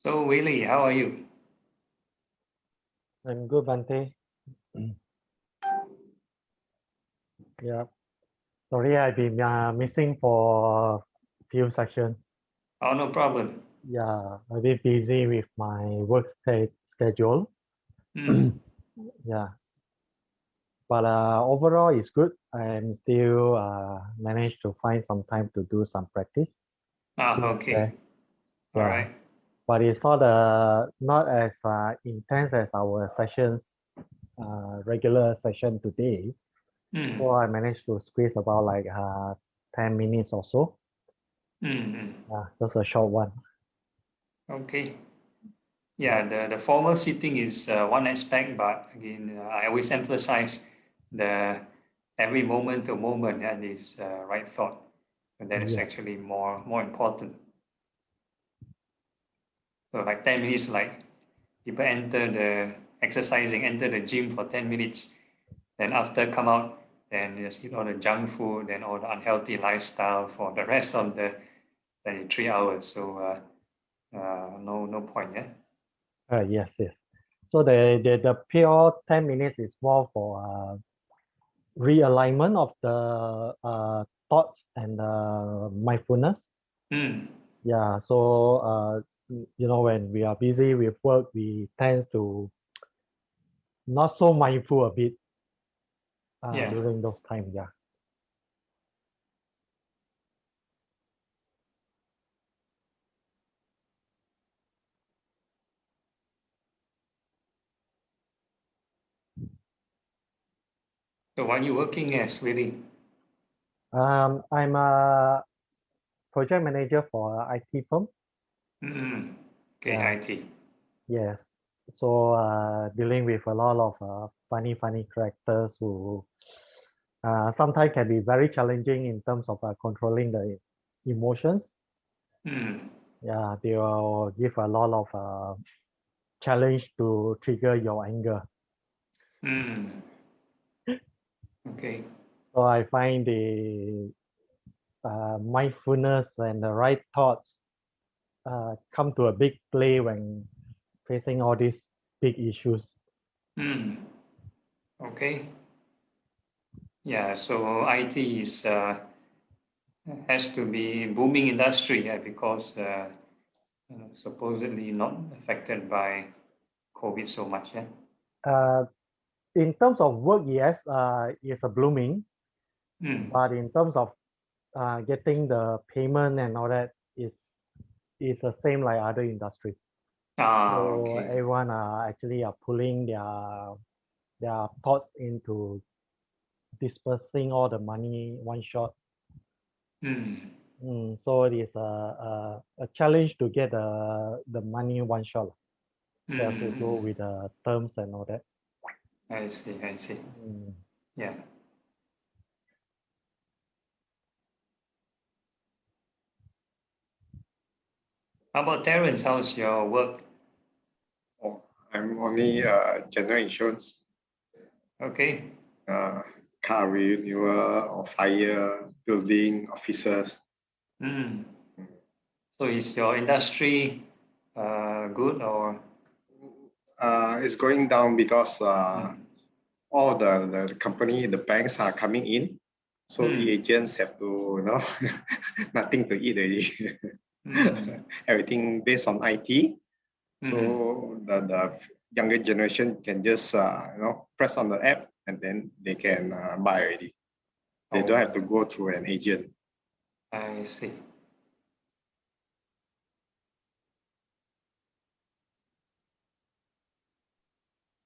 So, Willie, how are you? I'm good, Bante. Yeah. Sorry, I've been missing for few sessions. Oh, no problem. Yeah, a bit busy with my work schedule. Mm. Yeah, but overall it's good. I'm still managed to find some time to do some practice Ah, here and okay. there. All Yeah, right. but it's not as intense as our sessions, regular session today. So Mm. I managed to squeeze about like 10 minutes or so. Mm. Just a short one. Okay. Yeah. Yeah, the formal sitting is one aspect, but again, I always emphasize the every moment to moment and is right thought. And that is Yeah. actually more important. So like 10 minutes, like people enter the exercising, enter the gym for 10 minutes. Then after come out, then just eat all the junk food and all the unhealthy lifestyle for the rest of the 3 hours. So no point, yeah. Yes, yes. So the pure 10 minutes is more for realignment of the thoughts and mindfulness. Mm. Yeah. So when we are busy with work, we tend to not so mindful a bit Yeah. during those times. Yeah. So what are you working as, really? I'm a project manager for a IT firm. Mm. Okay, Yeah. IT. Yes. So dealing with a lot of funny characters who sometimes can be very challenging in terms of controlling the emotions. Mm. Yeah, they will give a lot of challenge to trigger your anger. Mm. Okay. So I find the mindfulness and the right thoughts come to a big play when facing all these big issues. Mm. Okay. Yeah, so IT is has to be booming industry, yeah, because supposedly not affected by COVID so much, yeah. Uh, in terms of work, yes, it's a blooming, Mm. but in terms of getting the payment and all that is the same like other industries. Ah, So okay. everyone actually are pulling their thoughts into dispersing all the money one shot. Mm. So it is a challenge to get the money one shot. They have to go Mm. with the terms and all that. I see, I see. Mm. Yeah. How about Terence? How's your work? Oh, I'm only general insurance, Okay. uh, car renewal or fire, building, officers. Mm. So is your industry good or? It's going down because Mm. all the company, the banks are coming in. So Mm. agents have to, nothing to eat already. Mm. Everything based on IT. Mm. So the younger generation can just, press on the app and then they can buy already. They don't have Oh, to go through an agent. I see.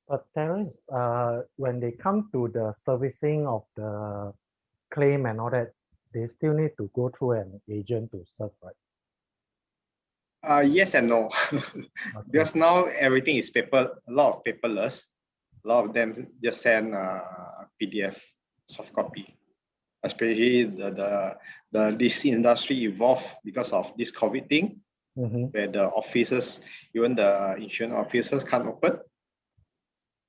But Terence, when they come to the servicing of the claim and all that, they still need to go through an agent to serve, right? Yes and no. Okay. Because now everything is paper, a lot of paperless. A lot of them just send PDF, soft copy. Especially this industry evolved because of this COVID thing, where the offices, even the insurance officers can't open.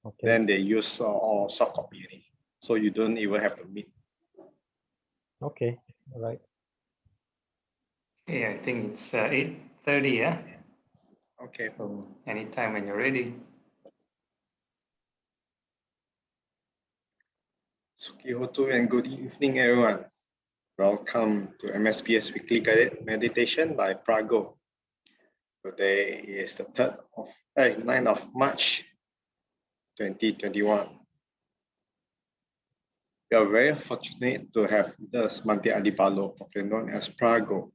Okay. Then they use all soft copy. So you don't even have to meet. Okay. All right. Okay, I think it's 8:30, yeah? Okay. So anytime when you're ready. Sukihotu and good evening, everyone. Welcome to MSPS Weekly Guided Meditation by Prago. Today is the 9th of March, 2021. We are very fortunate to have Thus Bhante Adipalo, popularly known as Prago.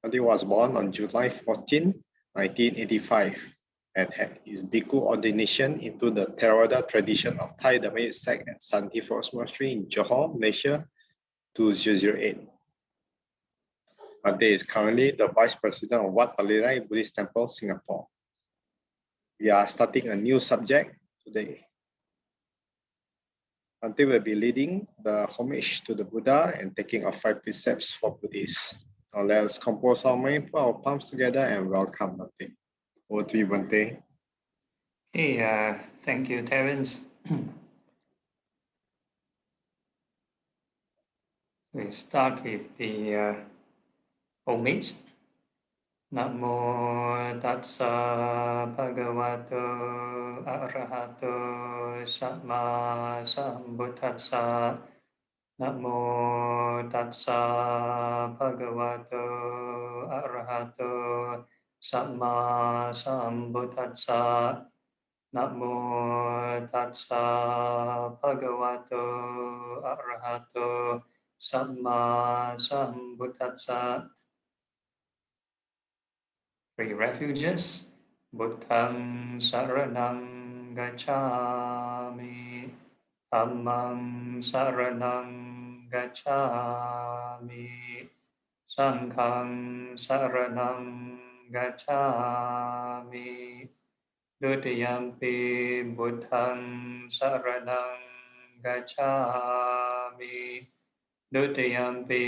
Bhante was born on July 14, 1985, and had his Bhikkhu ordination into the Theravada tradition of Thai Dhammayut sect at Santi Forest Monastery in Johor, Malaysia, 2008. Bhante is currently the Vice President of Wat Palirai Buddhist Temple, Singapore. We are starting a new subject today. Bhante will be leading the homage to the Buddha and taking our 5 precepts for Buddhists. Now let's compose our mind, put our palms together and welcome Bhante. Over to you, Bhante. Hey, thank you, Terence. We start with the homage. Namo tassa bhagavato arahato samma sambuddhassa. Namo tassa bhagavato arahato samma sambuddhassa. Namo tassa bhagavato arahato samma sambuddhassa. 3 refuges. Buddhang saranang gacchami. Dhammang saranang gacchami. Sanghang saranang gacchami. Dutiyampi buddhang saranang gacchami. Dutiyampi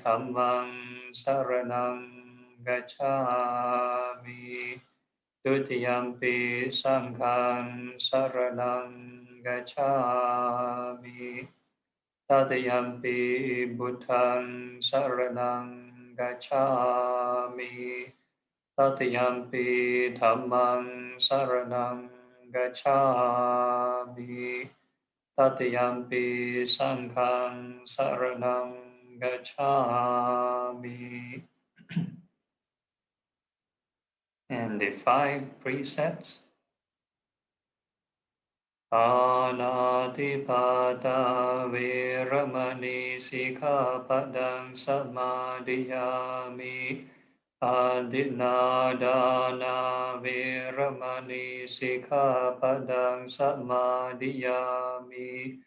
dhammang saranang gacchami. Dutiyampi sanghang saranang gacchami. Tatayampi buddhang saranang gacchami. Tatayampi dhammang saranang gacchami. Tatayampi sanghang saranang gacchami. And the 5 precepts. Anatipata veramani sikkhapadang samadhiyami. Adinadana veramani sikkhapadang samadhiyami.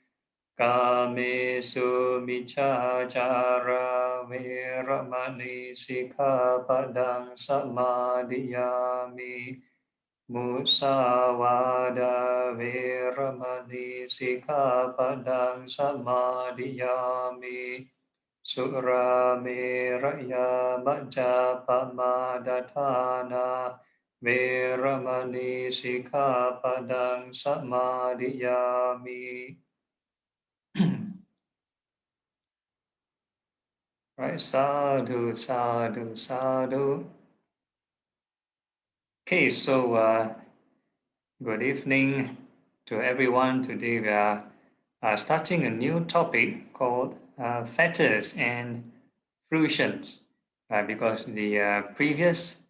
Kamesu miccācara veramani sikkhapadang samadhiyami. Musawada veramani sikkhapadang samadhiyami. Surameraya majjapamadatthana veramani sikkhapadang samadhiyami. Right, sadhu, sadhu, sadhu. Okay, so good evening to everyone. Today we are starting a new topic called fetters and fruitions, because the previous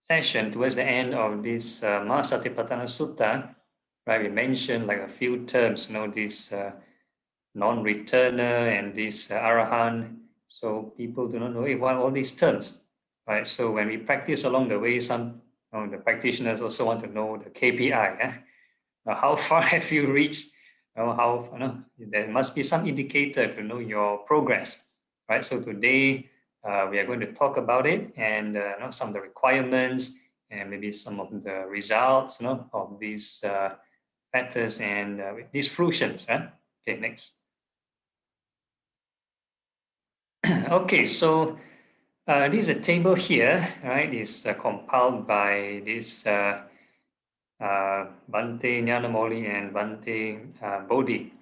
session towards the end of this Mahasatipatthana Sutta, right, we mentioned like a few terms, this non-returner and this Arahant. So people do not know what are all these terms, right? So when we practice along the way, some the practitioners also want to know the KPI. How far have you reached? There must be some indicator to know your progress, right? So today we are going to talk about it and some of the requirements and maybe some of the results, of these factors and these fruitions. Okay, next. Okay, so this is a table here, right? Is compiled by this Bhante Nyanamoli and Bhante Bodhi,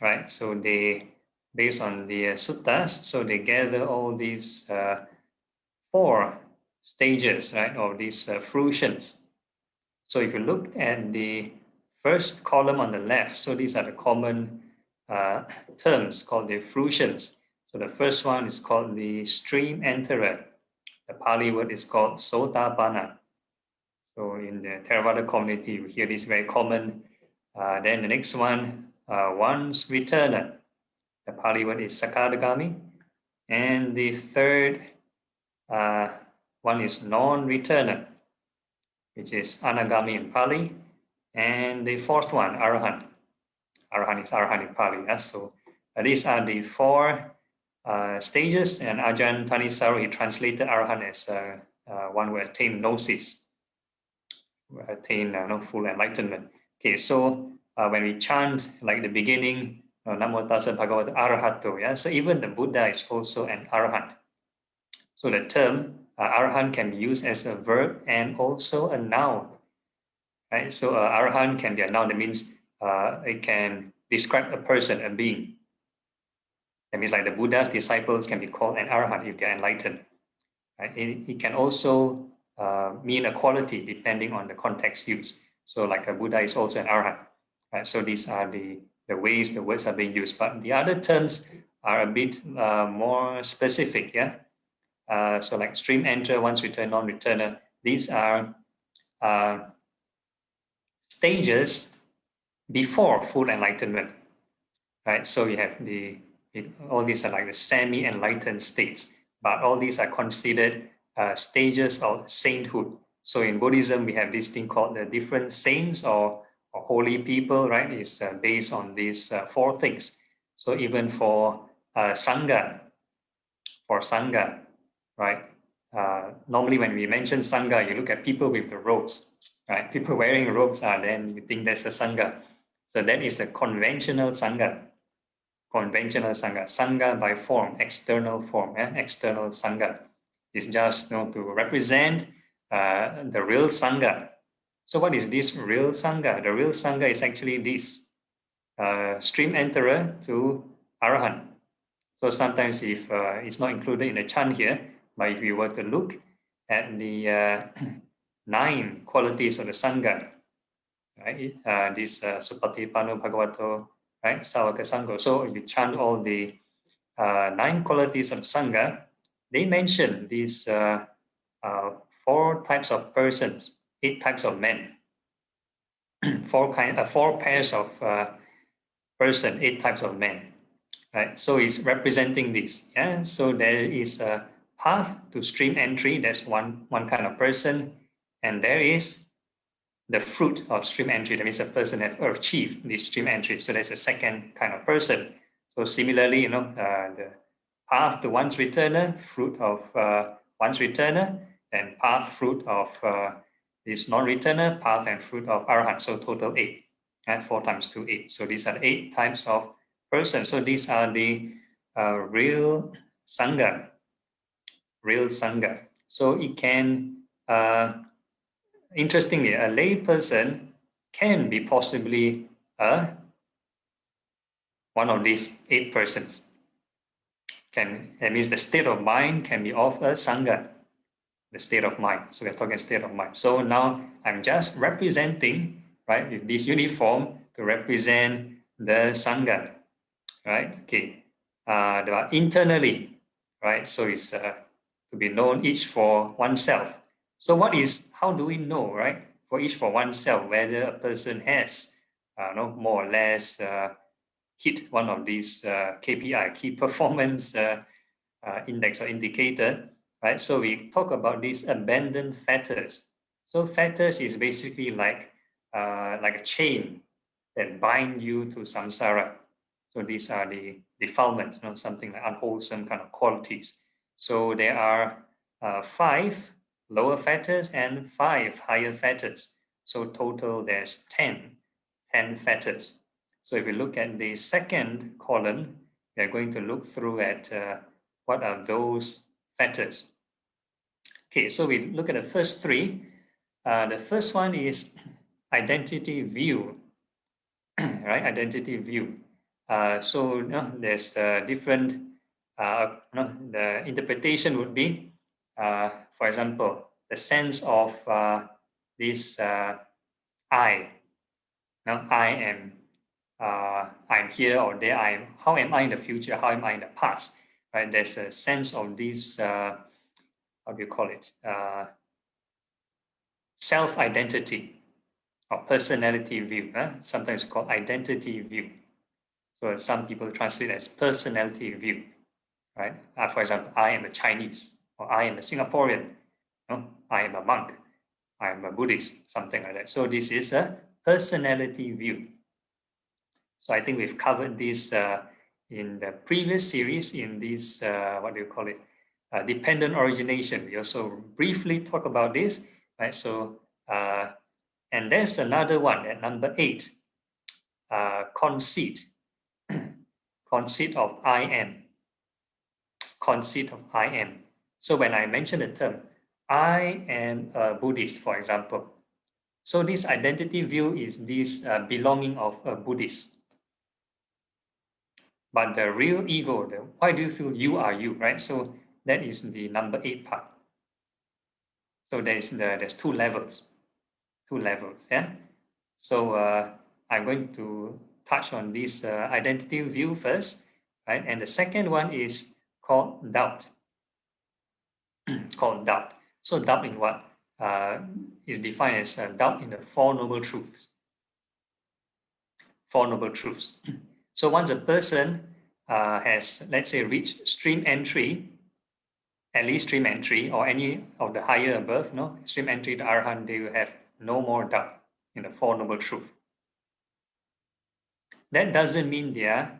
right? So they, based on the suttas, so they gather all these 4 stages, right, of these fruitions, So if you look at the first column on the left, so these are the common terms called the effluxions. So the first one is called the stream enterer. The Pali word is called Sotapanna. So in the Theravada community, you hear this very common. Then the next one, once returner. The Pali word is Sakadagami. And the third one is non-returner, which is Anagami in Pali. And the fourth one, Arahant. Arahant is Arahant in Pali. Yeah? So these are the four stages, and Ajahn Thanisaro, he translated Arahant as one who attained gnosis, who attained full enlightenment. Okay, so when we chant like the beginning, Namo Tassa Bhagavata Arahato, yeah, so even the Buddha is also an Arahant. So the term Arahant can be used as a verb and also a noun, right? So Arahant can be a noun. That means it can describe a person, a being. That means like the Buddha's disciples can be called an Arahant if they're enlightened. Right? It can also mean a quality depending on the context used. So like a Buddha is also an Arahant. Right? So these are the ways the words are being used. But the other terms are a bit more specific. Yeah. So like stream enter, once return, non-returner. These are stages before full enlightenment. Right. So you have all these are like the semi-enlightened states, but all these are considered stages of sainthood. So in Buddhism, we have this thing called the different saints or holy people, right? It's based on these four things. So even for Sangha, right? Normally when we mention Sangha, you look at people with the robes, right? People wearing robes, then you think that's a Sangha. So that is the conventional Sangha. Conventional Sangha. Sangha by form, external form, external Sangha. It's just to represent the real Sangha. So what is this real Sangha? The real Sangha is actually this stream enterer to Arahant. So sometimes if it's not included in the chant here, but if you were to look at the 9 qualities of the Sangha, right? This Supatipanno Bhagavato, right? Savaka Sangha. So if you chant all the 9 qualities of Sangha, they mention these 4 types of persons, 8 types of men, 4 pairs of person, 8 types of men. Right, so it's representing this. Yeah, so there is a path to stream entry. That's one kind of person, and there is the fruit of stream entry. That means a person has achieved the stream entry. So that's a second kind of person. So similarly, the path to once returner, fruit of once returner, and path fruit of this non-returner, path and fruit of Arahant. So total 8. And 4 times 2, 8. So these are 8 types of person. So these are the real Sangha. Real Sangha. So it can, interestingly, a lay person can be possibly one of these 8 persons. That means the state of mind can be of a Sangha. The state of mind. So we're talking state of mind. So now I'm just representing, right, with this uniform to represent the Sangha. Right? Okay. Internally, right? So it's to be known each for oneself. So how do we know, right? For each for oneself, whether a person has, more or less hit one of these KPI, key performance index or indicator, right? So we talk about these abandoned fetters. So fetters is basically like a chain that bind you to samsara. So these are the defilements, something like unwholesome kind of qualities. So there are 5 lower fetters and 5 higher fetters. So total there's 10 fetters. So if we look at the second column, we are going to look through at what are those fetters. Okay, so we look at the first 3. The first one is identity view, right? Identity view. So there's different, the interpretation would be, for example, the sense of this I. Now I am. I'm here or there. How am I in the future? How am I in the past? Right? There's a sense of this. How do you call it? Self-identity or personality view. Sometimes called identity view. So some people translate as personality view. Right? For example, I am a Chinese, or I am a Singaporean. I am a monk. I am a Buddhist. Something like that. So this is a personality view. So I think we've covered this in the previous series in this, what do you call it? Dependent origination. We also briefly talk about this, right? So, and there's another one at number 8, conceit. Conceit of I am. Conceit of I am. So when I mention the term, I am a Buddhist, for example. So this identity view is this belonging of a Buddhist. But the real ego, why do you feel you are you, right? So that is the number 8 part. So there's 2 levels, yeah. So I'm going to touch on this identity view first, right? And the second one is called doubt. Called doubt. So doubt in what is defined as doubt in the 4 noble truths. 4 noble truths. So once a person has, let's say, reached stream entry, at least stream entry or any of the higher above, stream entry to Arahant, they will have no more doubt in the 4 noble truths. That doesn't mean they are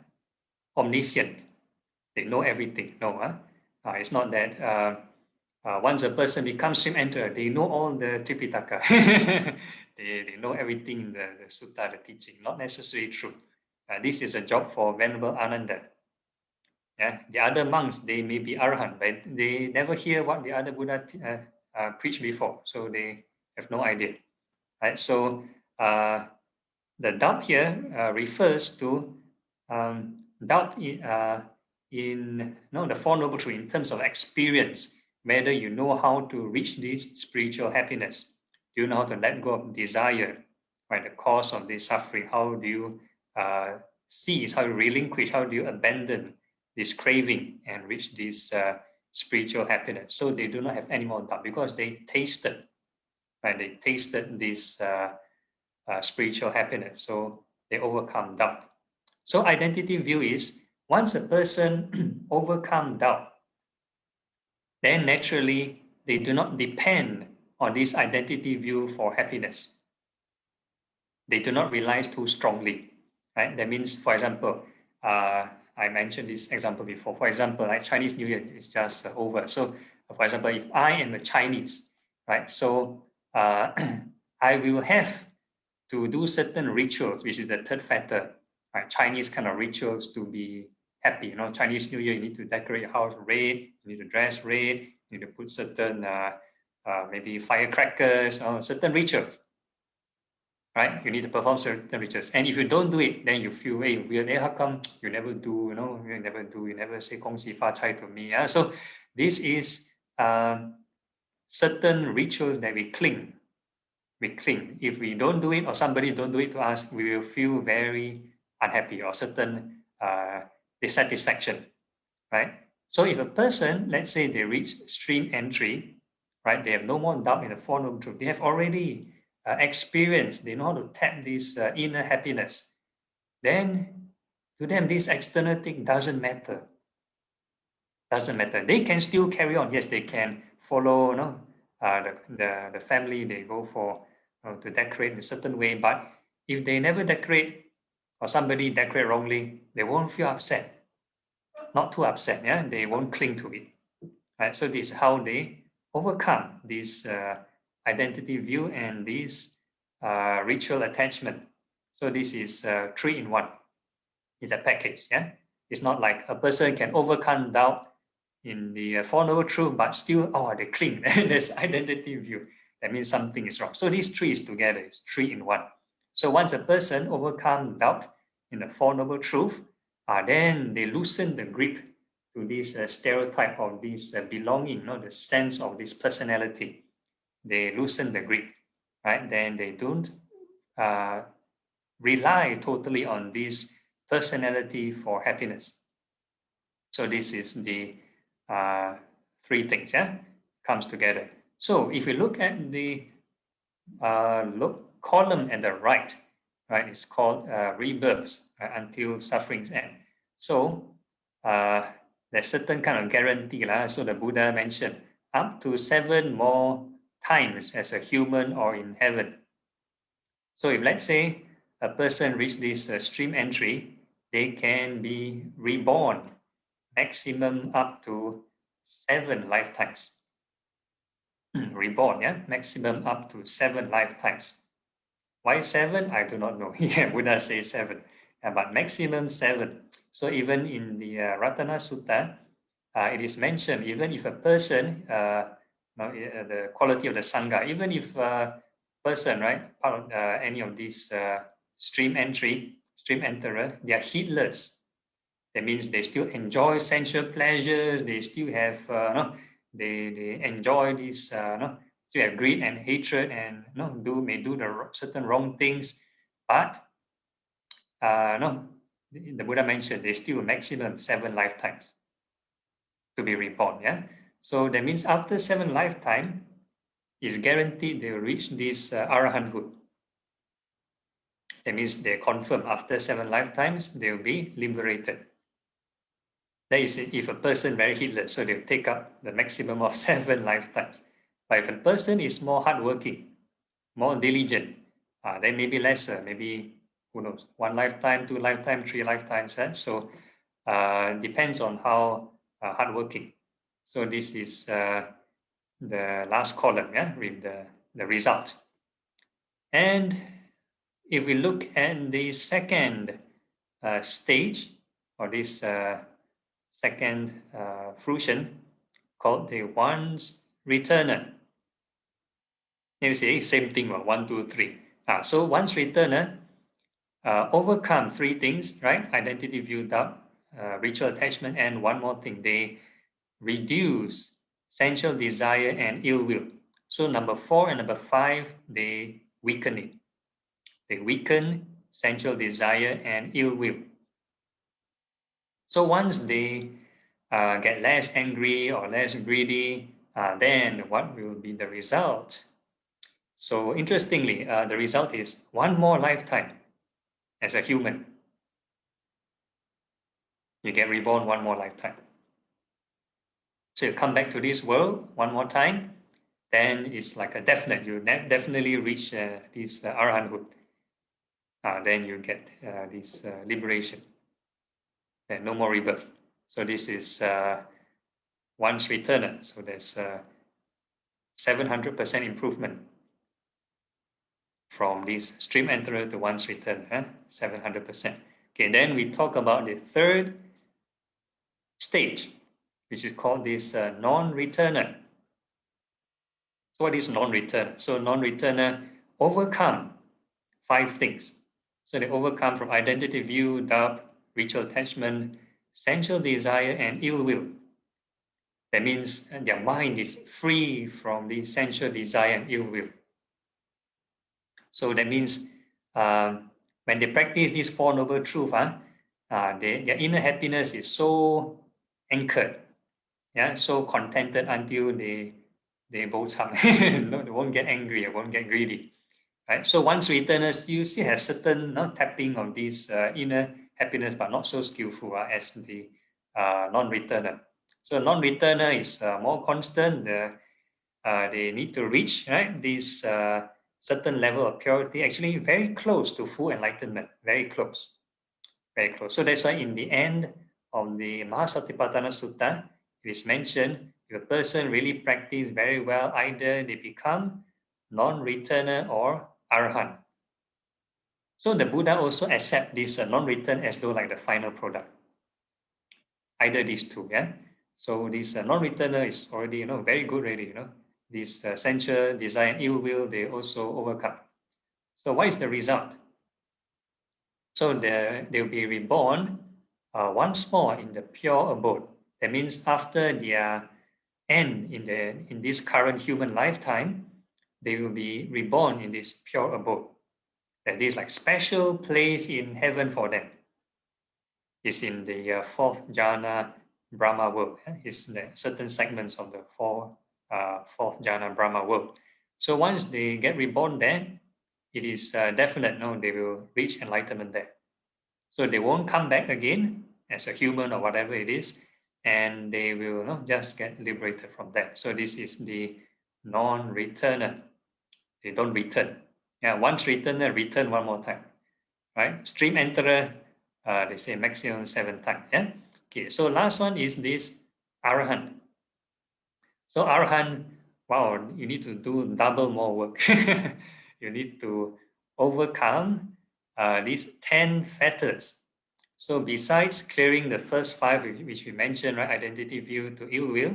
omniscient. They know everything. No, it's not that once a person becomes stream enter, they know all the Tripitaka. they know everything in the sutta, the teaching. Not necessarily true. This is a job for Venerable Ananda. Yeah, the other monks, they may be Arahant, but they never hear what the other Buddha preached before, so they have no idea. Right? So the doubt here refers to doubt in the 4 noble truths in terms of experience, whether you know how to reach this spiritual happiness. Do you know how to let go of desire, right? The cause of this suffering. How do you cease? How do you relinquish? How do you abandon this craving and reach this spiritual happiness? So they do not have any more doubt because they tasted, right? They tasted this spiritual happiness. So they overcome doubt. So identity view is once a person overcome doubt, then naturally they do not depend on this identity view for happiness. They do not rely too strongly, right? That means, for example, I mentioned this example before. For example, like Chinese New Year is just over. So, for example, if I am a Chinese, right? So I will have to do certain rituals, which is the 3rd factor, right? Chinese kind of rituals to be happy. Chinese New Year, you need to decorate your house red, you need to dress red, you need to put certain maybe firecrackers, certain rituals, right? You need to perform certain rituals. And if you don't do it, then you feel, hey, weird. How come you never do, you never say Gong Xi Fa Cai to me. So this is certain rituals that we cling. If we don't do it or somebody don't do it to us, we will feel very unhappy or certain dissatisfaction, right? So if a person, let's say they reach stream entry, right, they have no more doubt in the 4 noble truths. They have already experienced, they know how to tap this inner happiness. Then to them, this external thing doesn't matter. Doesn't matter. They can still carry on. Yes, they can follow, the family. They go for to decorate in a certain way. But if they never decorate or somebody decorate wrongly, they won't feel upset. Not too upset. Yeah, they won't cling to it. Right. So this is how they overcome this identity view and this ritual attachment. So this is 3 in 1. It's a package. Yeah, it's not like a person can overcome doubt in the 4 noble truths, but still, they cling. There's identity view. That means something is wrong. So these 3 is together. It's 3 in 1. So once a person overcomes doubt in the 4 noble truths, then they loosen the grip to this stereotype of this belonging, the sense of this personality. They loosen the grip, right? Then they don't rely totally on this personality for happiness. So this is the three things, yeah, comes together. So if you look at the column at the right, right, it's called rebirths until suffering's end. So there's certain kind of guarantee. So the Buddha mentioned up to 7 more times as a human or in heaven. So if let's say a person reach this stream entry, they can be reborn maximum up to 7 lifetimes. Reborn, yeah, maximum up to 7 lifetimes. Why 7? I do not know. Yeah, Buddha says 7, but maximum 7. So even in the Ratana Sutta, it is mentioned even if a person, the quality of the Sangha, even if a person, right, part of any of these stream enterer, they are heedless. That means they still enjoy sensual pleasures. They still have, they enjoy these, still have greed and hatred, and may do the certain wrong things. But the Buddha mentioned they still maximum 7 lifetimes to be reborn. Yeah, so that means after 7 lifetime, is guaranteed they will reach this arahanthood. That means they confirm after 7 lifetimes they will be liberated. That is if a person very heedless, so they'll take up the maximum of 7 lifetimes. But if a person is more hardworking, more diligent, then maybe lesser, maybe who knows, 1 lifetime, 2 lifetime, 3 lifetimes. So depends on how hardworking. So this is the last column, yeah, with the result. And if we look at the second stage, or this second fruition, called the once returner. You see, same thing, 1, 2, 3. So once returner overcome 3 things, right? Identity, view, doubt, ritual attachment, and one more thing, they reduce sensual desire and ill will. So number 4 and number 5, they weaken it. They weaken sensual desire and ill will. So once they get less angry or less greedy, then what will be the result? So interestingly, the result is 1 more lifetime as a human. You get reborn 1 more lifetime. So you come back to this world 1 more time, then it's like a definite. You definitely reach this arahanthood. Then you get this liberation. And no more rebirth. So this is once returner. So there's 700% improvement from this stream enterer to once return, 700%. Okay, then we talk about the third stage, which is called this non-returner. So what is non-returner? So non-returner overcome 5 things. So they overcome from identity, view, doubt, ritual attachment, sensual desire, and ill will. That means their mind is free from the sensual desire and ill will. So that means when they practice these 4 noble truths, their inner happiness is so anchored, yeah, so contented until they both they won't get angry or won't get greedy, right? So once returners, you still have certain tapping of this inner happiness, but not so skillful as the non-returner. So non-returner is more constant. They need to reach, right, this certain level of purity, actually very close to full enlightenment, very close, very close. So that's why in the end of the Mahasatipatthana Sutta, it is mentioned if a person really practice very well, either they become non-returner or arahant. So the Buddha also accept this non-return as though like the final product. Either these two, yeah. So this non-returner is already, very good already, This sensual desire and ill will, they also overcome. So what is the result? So they'll be reborn once more in the pure abode. That means after their end in this current human lifetime, they will be reborn in this pure abode. That is like special place in heaven for them. It's in the fourth jhana Brahma world. It's the certain segments of the fourth jhana Brahma world. So once they get reborn there, it is definite, no, they will reach enlightenment there. So they won't come back again as a human or whatever it is, and they will just get liberated from that. So this is the non-returner. They don't return. Yeah, once returner, return one more time, right? Stream enterer, they say maximum 7 times. Yeah. Okay. So last one is this Arahant. So Arahant, wow, you need to do double more work. You need to overcome these 10 fetters. So besides clearing the first 5, which we mentioned, right, identity, view to ill will,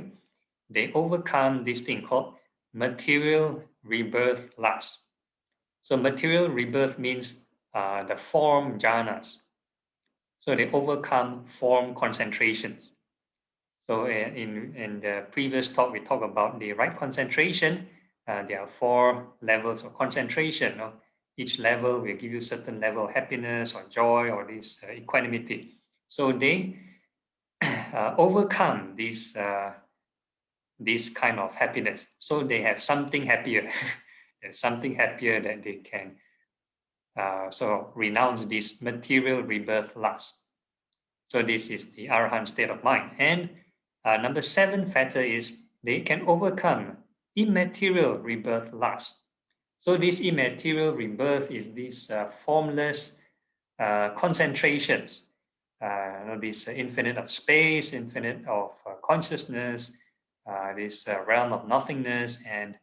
they overcome this thing called material rebirth lust. So material rebirth means the form jhanas. So they overcome form concentrations. So in the previous talk, we talked about the right concentration. There are 4 levels of concentration. Each level will give you certain level of happiness or joy or this equanimity. So they overcome this kind of happiness. So they have something happier. There's something happier that they can so renounce this material rebirth lust. So this is the Arahant state of mind. And number 7 factor is they can overcome immaterial rebirth lust. So this immaterial rebirth is these formless concentrations, this infinite of space, infinite of consciousness, this realm of nothingness, and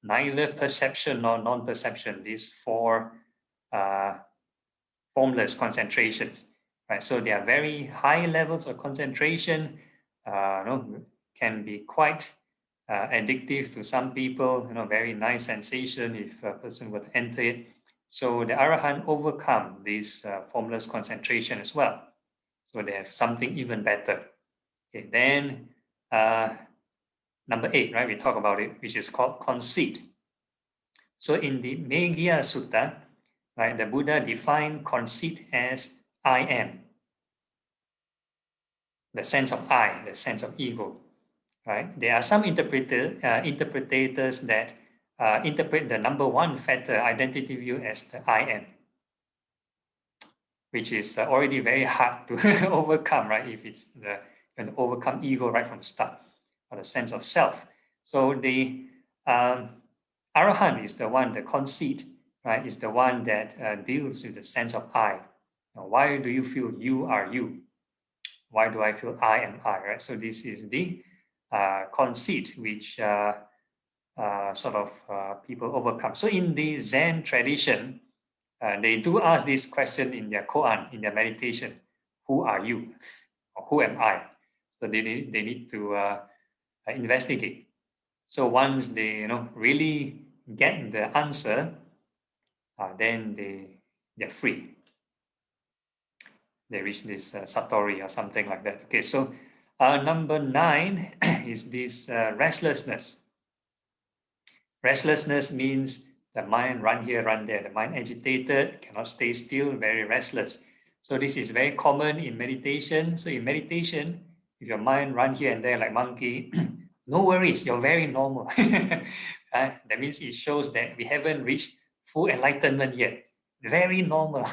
neither perception nor non-perception, these 4 formless concentrations. Right, so there are very high levels of concentration, can be quite addictive to some people, very nice sensation if a person would enter it. So the Arahant overcome this formless concentration as well. So they have something even better. Okay, then number 8, right, we talk about it, which is called conceit. So in the Meghiya Sutta, right, the Buddha defined conceit as I am. The sense of I, the sense of ego, right? There are some interpreters that interpret the number 1 factor, identity view, as the I am, which is already very hard to overcome, right? If it's going to overcome ego right from the start, or the sense of self. So the Arahant is the one, the conceit, right, is the one that deals with the sense of I. Now, why do you feel you are you? Why do I feel I am I, right? So this is the conceit which sort of people overcome. So in the Zen tradition, they do ask this question in their koan, in their meditation: who are you? Or who am I? So they need to investigate. So once they really get the answer, then they're free. They reach this satori or something like that. Okay, so number 9 is this restlessness. Restlessness means the mind run here, run there. The mind agitated, cannot stay still, very restless. So this is very common in meditation. So in meditation, if your mind run here and there like monkey, no worries, you're very normal. That means it shows that we haven't reached full enlightenment yet. Very normal.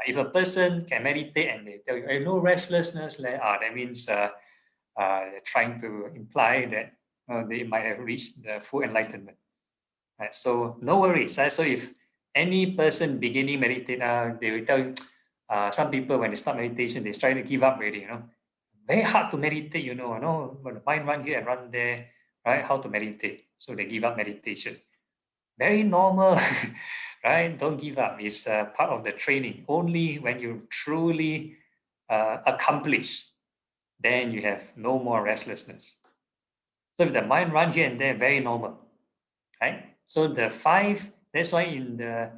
If a person can meditate and they tell you, hey, no restlessness, that means trying to imply that they might have reached the full enlightenment. Right? So no worries. So if any person beginning meditate, they will tell you, some people when they start meditation, they try to give up already, Very hard to meditate, when the mind run here and run there, right? How to meditate. So they give up meditation. Very normal, right? Don't give up. It's part of the training. Only when you truly accomplish, then you have no more restlessness. So if the mind runs here and there, very normal, right? So the 5, that's why in the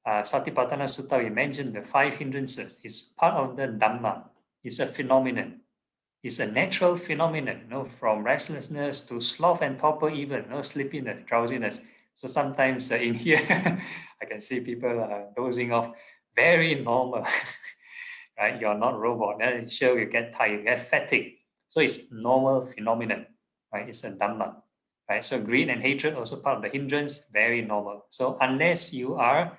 Satipatthana Sutta, we mentioned the 5 hindrances. It's part of the Dhamma. It's a phenomenon. It's a natural phenomenon, from restlessness to sloth and torpor even, sleepiness, drowsiness. So sometimes in here, I can see people dozing off. Very normal, right? You're not robot. Then sure you get tired, you get fatigue. So it's normal phenomenon, right? It's a dhamma, right? So greed and hatred also part of the hindrance, very normal. So unless you are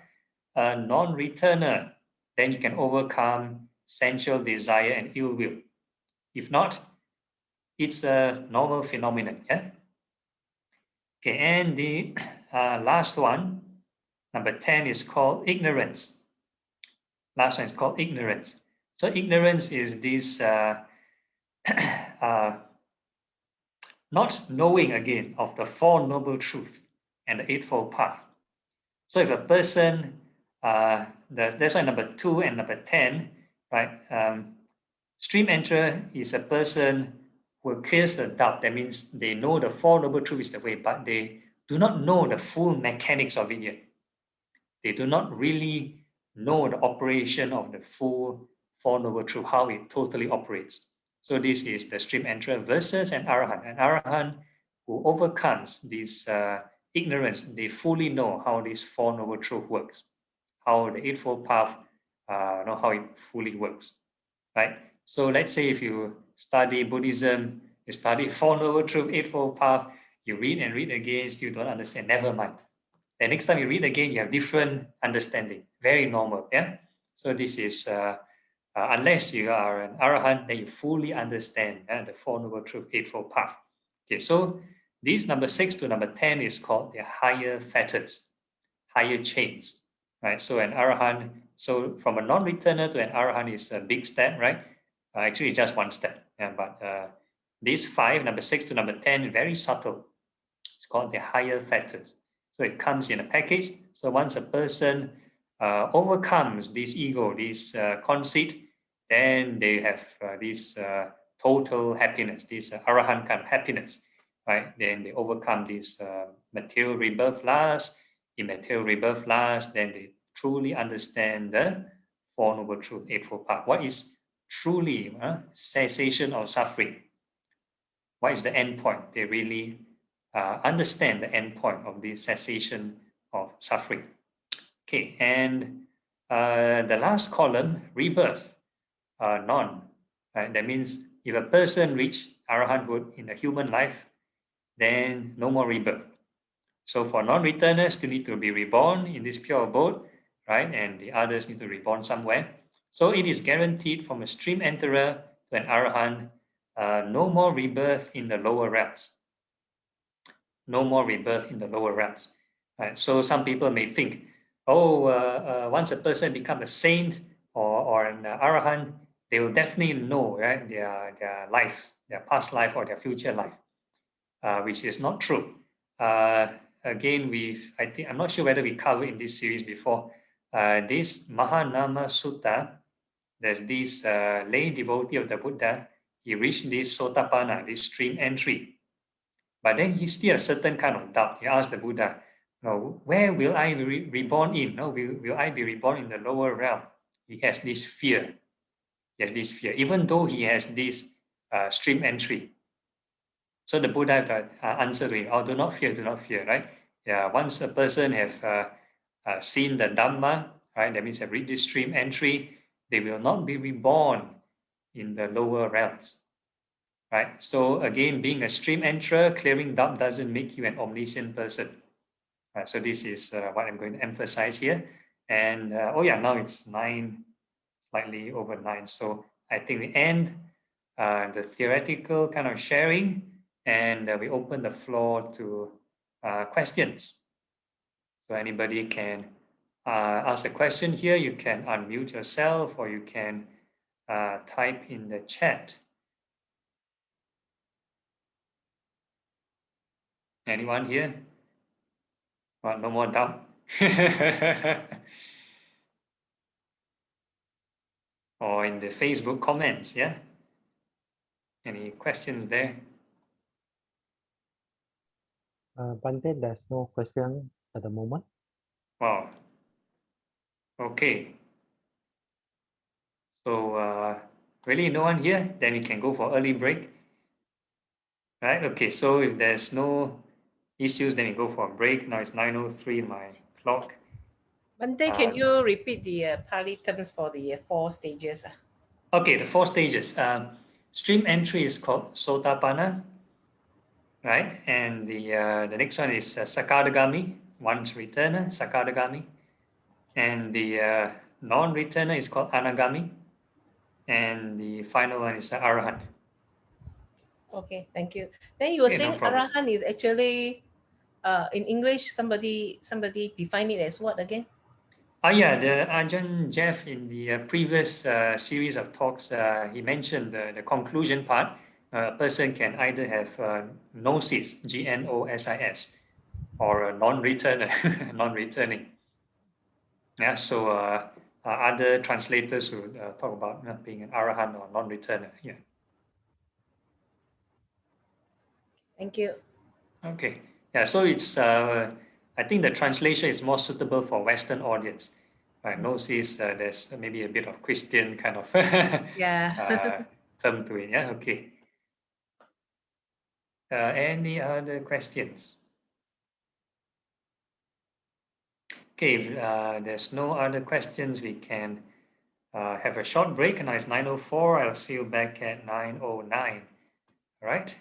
a non-returner, then you can overcome sensual desire and ill will. If not, it's a normal phenomenon. Yeah. Okay, and the last one, number 10, is called ignorance. Last one is called ignorance. So ignorance is this not knowing again of the Four Noble Truths and the Eightfold Path. So if a person, that's why number 2 and number 10, right? Stream enterer is a person who clears the doubt. That means they know the Four Noble Truths is the way, but they do not know the full mechanics of it yet. They do not really know the operation of the full Four Noble Truths, how it totally operates. So this is the stream enterer versus an arahant. An arahant who overcomes this ignorance. They fully know how this Four Noble Truths works, how the Eightfold Path, know how it fully works, right? So let's say if you study Buddhism, you study Four Noble Truths, Eightfold Path, you read and read again, still don't understand, never mind. The next time you read again, you have different understanding. Very normal, yeah? So this is, unless you are an arahant, then you fully understand the Four Noble Truths, Eightfold Path. Okay, so this number 6 to number 10 is called the higher fetters, higher chains, right? So an arahant, so from a non-returner to an arahant is a big step, right? Actually, it's just one step, yeah, but these 5, number 6 to number 10, is very subtle. It's called the higher fetters. So it comes in a package. So once a person overcomes this ego, this conceit, then they have this total happiness, this arahant kind of happiness, right? Then they overcome this material rebirth last, immaterial rebirth last, then they truly understand the Four Noble Truths, Eightfold Path. What is truly cessation of suffering? What is the end point? They really understand the end point of the cessation of suffering. Okay, and the last column, rebirth, none. Right? That means if a person reach arahanthood in a human life, then no more rebirth. So for non-returners, still need to be reborn in this pure abode, right? And the others need to reborn somewhere. So it is guaranteed from a stream enterer to an arahant, no more rebirth in the lower realms. No more rebirth in the lower realms. Right? So some people may think, once a person becomes a saint or an arahant, they will definitely know, right, their life, their past life or their future life, which is not true. Again, I'm not sure whether we covered in this series before. This Mahanama Sutta, there's this lay devotee of the Buddha. He reached this Sotapanna, this stream entry. But then he still has a certain kind of doubt. He asked the Buddha, where will I be reborn in? Will I be reborn in the lower realm? He has this fear. He has this fear, even though he has this stream entry. So the Buddha answered to him, do not fear, right? Yeah, once a person have seen the Dhamma, right, that means have reached this stream entry, they will not be reborn in the lower realms. Right? So again, being a stream enterer, clearing doubt doesn't make you an omniscient person. So this is what I'm going to emphasize here. And now it's 9, slightly over 9. So I think we end the theoretical kind of sharing, and we open the floor to questions. So anybody can ask a question here. You can unmute yourself, or you can type in the chat. Anyone here? Well, no more doubt. Or in the Facebook comments, yeah? Any questions there? Bante, there's no question at the moment. Wow. Okay. So really no one here? Then we can go for early break. Right? Okay, so if there's no issues, then we go for a break. Now it's 9:03 my clock. Monday, can you repeat the Pali terms for the 4 stages? Okay, the 4 stages. Stream entry is called Sotapanna, right? And the next one is Sakadagami, once returner, Sakadagami. And the non-returner is called Anagami. And the final one is Arahant. Okay, thank you. Then you were Okay, no saying problem. Arahant is actually in English, somebody define it as what again? Yeah, the Ajahn Jeff in the previous series of talks, he mentioned the conclusion part. A person can either have gnosis, Gnosis, or a non-returner, non-returning. Yeah, so other translators would talk about being an arahant or non-returner. Yeah. Thank you. Okay. Yeah. So it's I think the translation is more suitable for Western audience. Gnosis, there's maybe a bit of Christian kind of Yeah. term to it. Yeah. Okay. Any other questions? Okay. If there's no other questions, we can have a short break. Now it's 9:04. I'll see you back at 9:09. All right.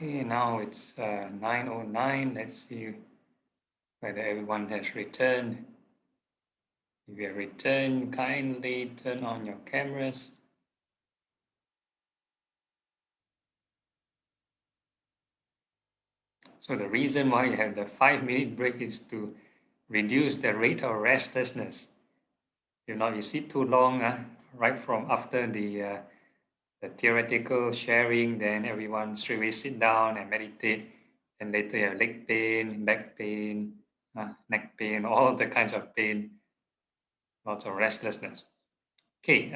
Okay, now it's 9:09. Let's see whether everyone has returned. If you have returned, kindly turn on your cameras. So the reason why you have the 5-minute break is to reduce the rate of restlessness. If not, you sit too long, right from after the theoretical sharing, then everyone straight away sit down and meditate. And later you have leg pain, back pain, neck pain, all the kinds of pain, lots of restlessness. Okay,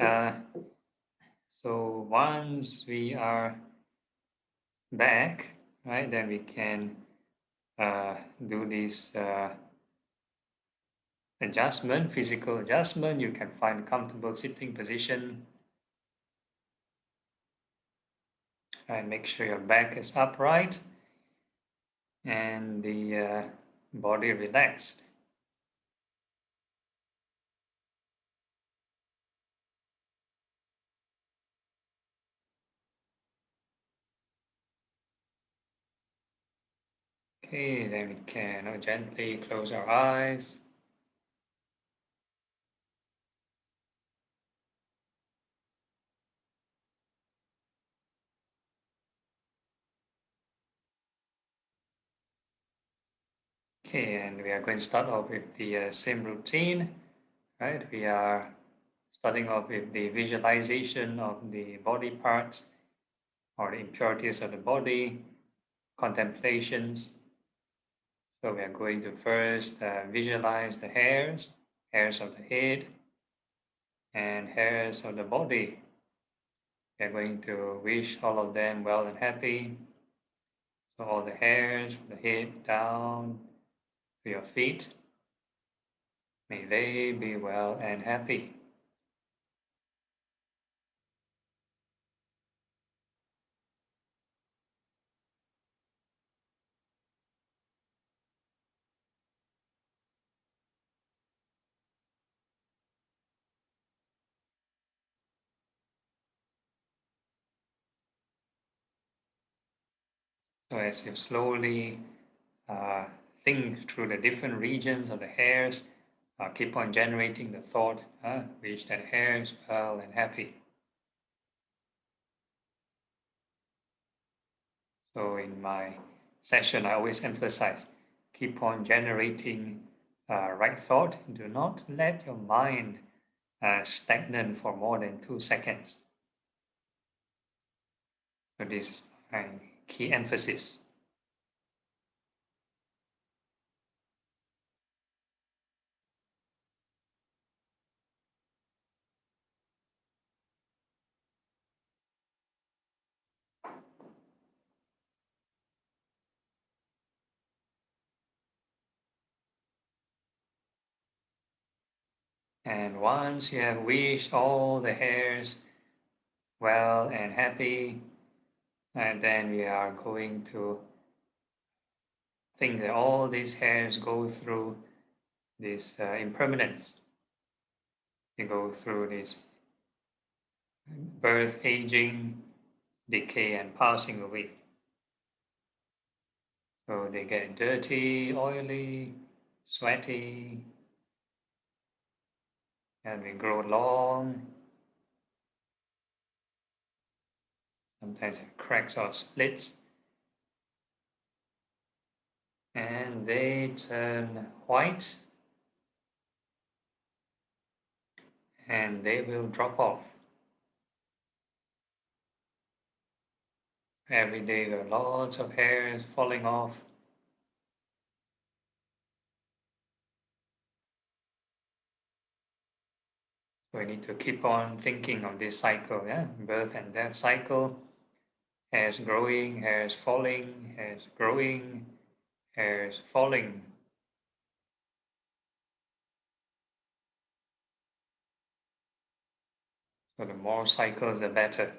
so once we are back, right, then we can do this adjustment, physical adjustment. You can find a comfortable sitting position and make sure your back is upright and the body relaxed. Okay, then we can gently close our eyes. Okay, and we are going to start off with the same routine, right? We are starting off with the visualization of the body parts or the impurities of the body, contemplations. So we are going to first visualize the hairs of the head and hairs of the body. We are going to wish all of them well and happy. So all the hairs from the head down to your feet, may they be well and happy. So as you slowly uh, think through the different regions of the hairs, keep on generating the thought, wish that hairs well and happy. So in my session, I always emphasize, keep on generating right thought. Do not let your mind stagnant for more than 2 seconds. So this is my key emphasis. And once you have wished all the hairs well and happy, and then we are going to think that all these hairs go through this impermanence. They go through this birth, aging, decay, and passing away. So they get dirty, oily, sweaty, and we grow long. Sometimes have cracks or splits. And they turn white and they will drop off. Every day there are lots of hairs falling off. So we need to keep on thinking of this cycle, birth and death cycle. Hairs growing, hairs falling, hairs growing, hairs falling. So the more cycles, the better.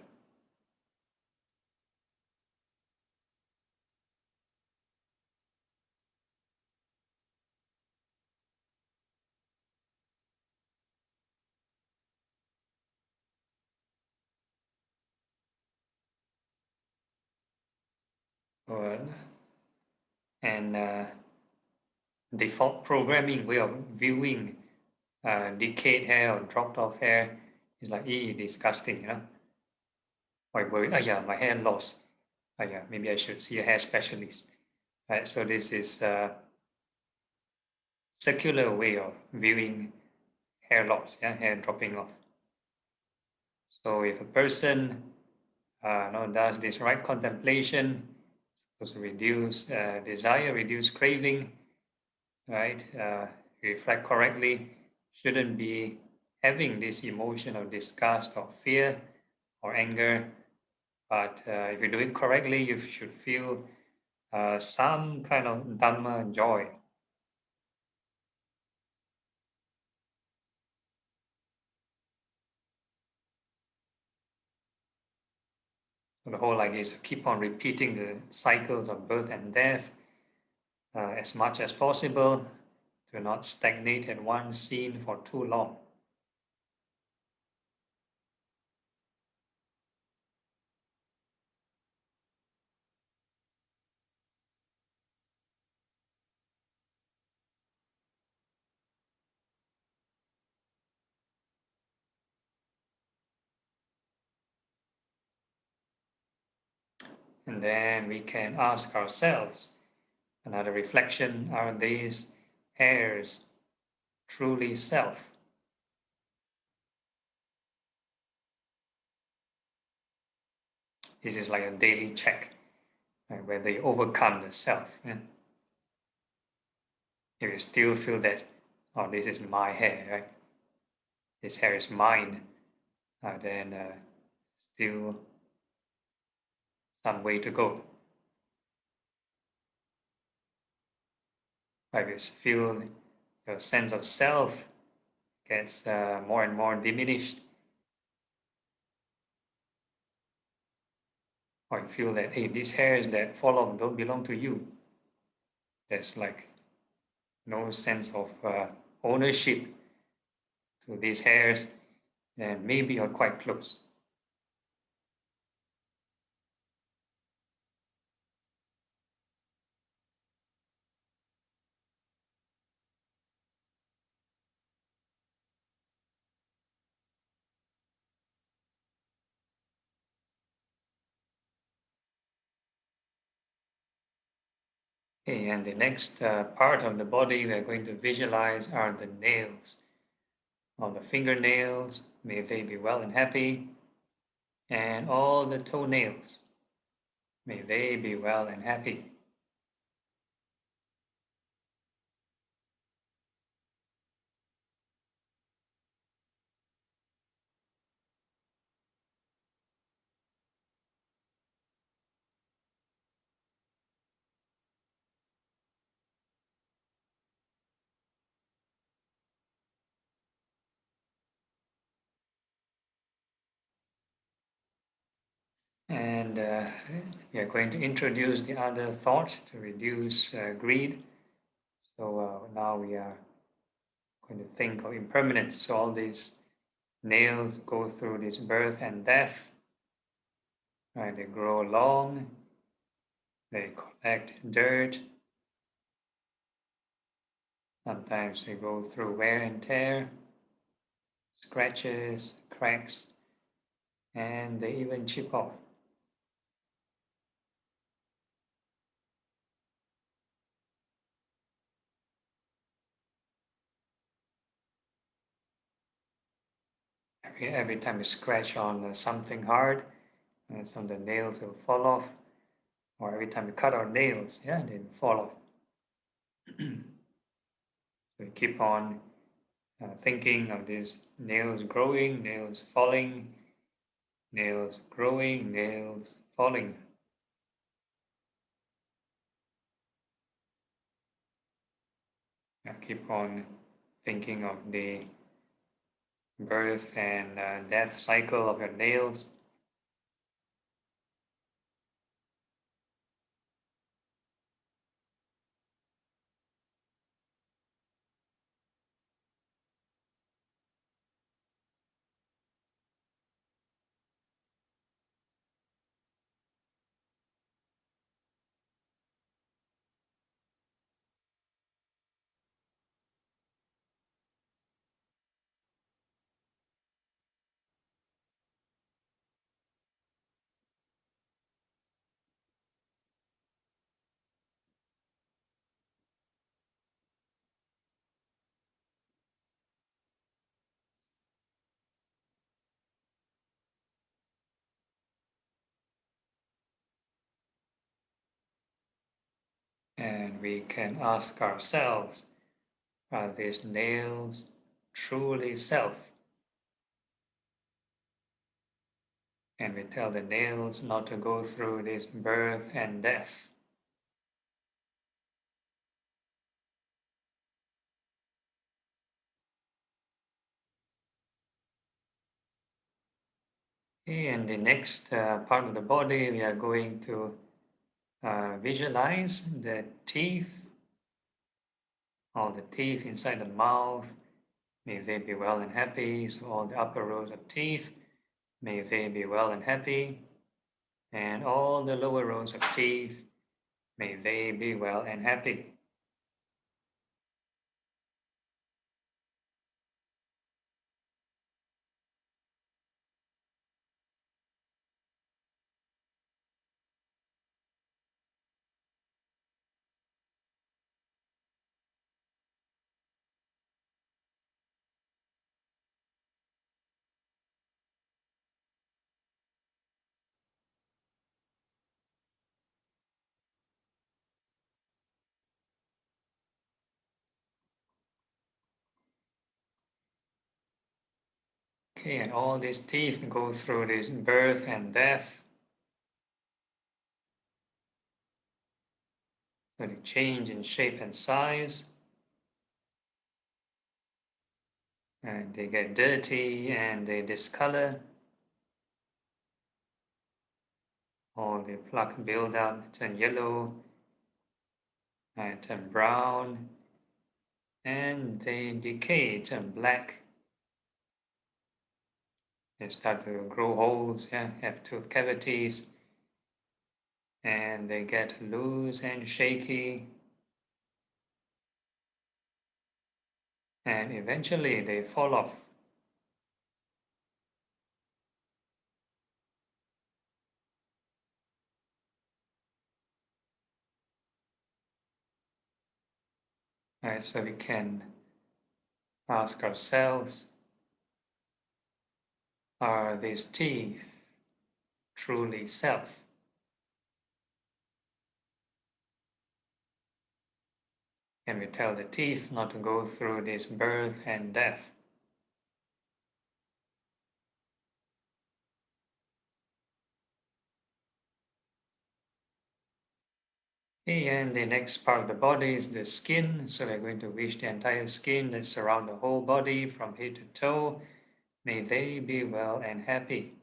or, and default programming way of viewing decayed hair or dropped off hair is like, disgusting, you know. Or worried, oh yeah, my hair loss. Oh yeah, maybe I should see a hair specialist. Right, so this is a circular way of viewing hair loss, yeah, hair dropping off. So if a person does this right contemplation, supposed to reduce desire, reduce craving, right? Reflect correctly, shouldn't be having this emotion of disgust or fear or anger. But if you do it correctly, you should feel some kind of Dhamma joy. So the whole idea is to keep on repeating the cycles of birth and death as much as possible, to not stagnate at one scene for too long. And then we can ask ourselves, another reflection, are these hairs truly self? This is like a daily check, right, whether you overcome the self. Yeah? If you still feel that, oh, this is my hair, right? This hair is mine, then still some way to go. If you feel your sense of self gets more and more diminished, or you feel that, hey, these hairs that fall off don't belong to you, there's like no sense of ownership to these hairs, then maybe you're quite close. Okay, and the next part of the body we're going to visualize are the nails. On the fingernails, may they be well and happy, and all the toenails, may they be well and happy. And we are going to introduce the other thought to reduce greed. So now we are going to think of impermanence. So all these nails go through this birth and death. Right? They grow long, they collect dirt. Sometimes they go through wear and tear, scratches, cracks, and they even chip off. Every time you scratch on something hard, some of the nails will fall off. Or every time you cut our nails, yeah, they fall off. So we keep on thinking of these nails growing, nails falling, nails growing, nails falling. Keep on thinking of the birth and death cycle of your nails. And we can ask ourselves, are these nails truly self? And we tell the nails not to go through this birth and death. Okay, and the next part of the body, we are going to visualize the teeth, all the teeth inside the mouth. May they be well and happy. So all the upper rows of teeth, may they be well and happy. And all the lower rows of teeth, may they be well and happy. Okay, and all these teeth go through this birth and death. So they change in shape and size. And they get dirty and they discolor. All the plaque build up, turn yellow, and turn brown, and they decay, turn black. They start to grow holes, have tooth cavities, and they get loose and shaky. And eventually they fall off. Right, so we can ask ourselves, are these teeth truly self? Can we tell the teeth not to go through this birth and death? Okay, and the next part of the body is the skin. So we're going to wish the entire skin that surround the whole body from head to toe. May they be well and happy.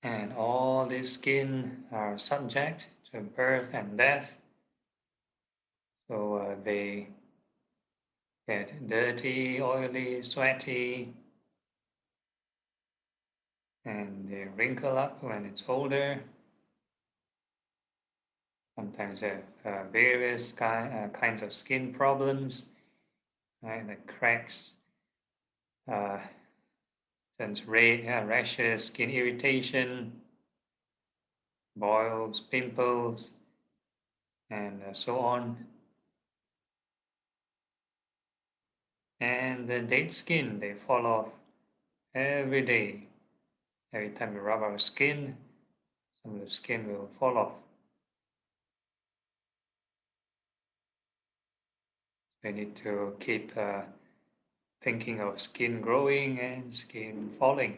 And all the skin are subject to birth and death. So they get dirty, oily, sweaty, and they wrinkle up when it's older. Sometimes they have various kinds of skin problems, right? Like cracks, uh, turns red, rashes, skin irritation, boils, pimples, and so on. And the dead skin, they fall off every day. Every time we rub our skin, some of the skin will fall off. We need to keep thinking of skin growing and skin falling.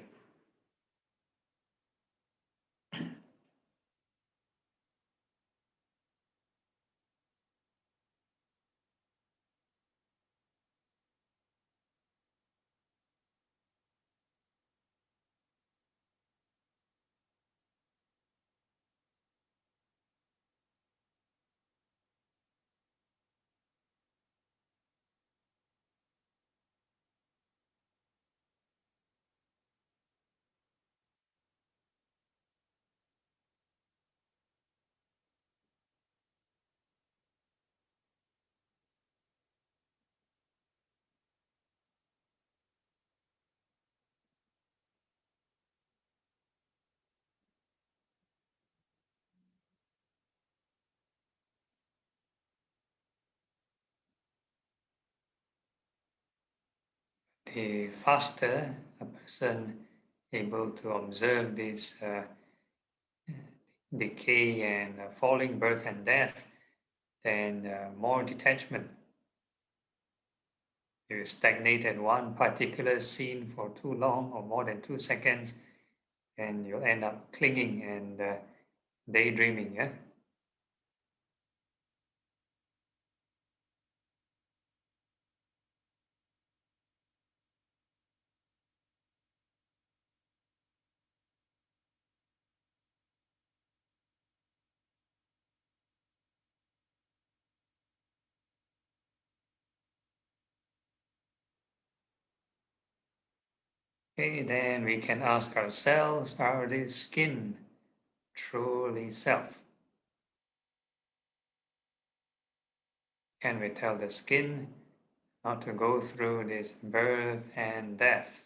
the faster a person able to observe this decay and falling, birth and death, then more detachment. If you stagnate at one particular scene for too long or more than 2 seconds, and you'll end up clinging and daydreaming. Yeah. Okay, then we can ask ourselves, are this skin truly self? Can we tell the skin not to go through this birth and death?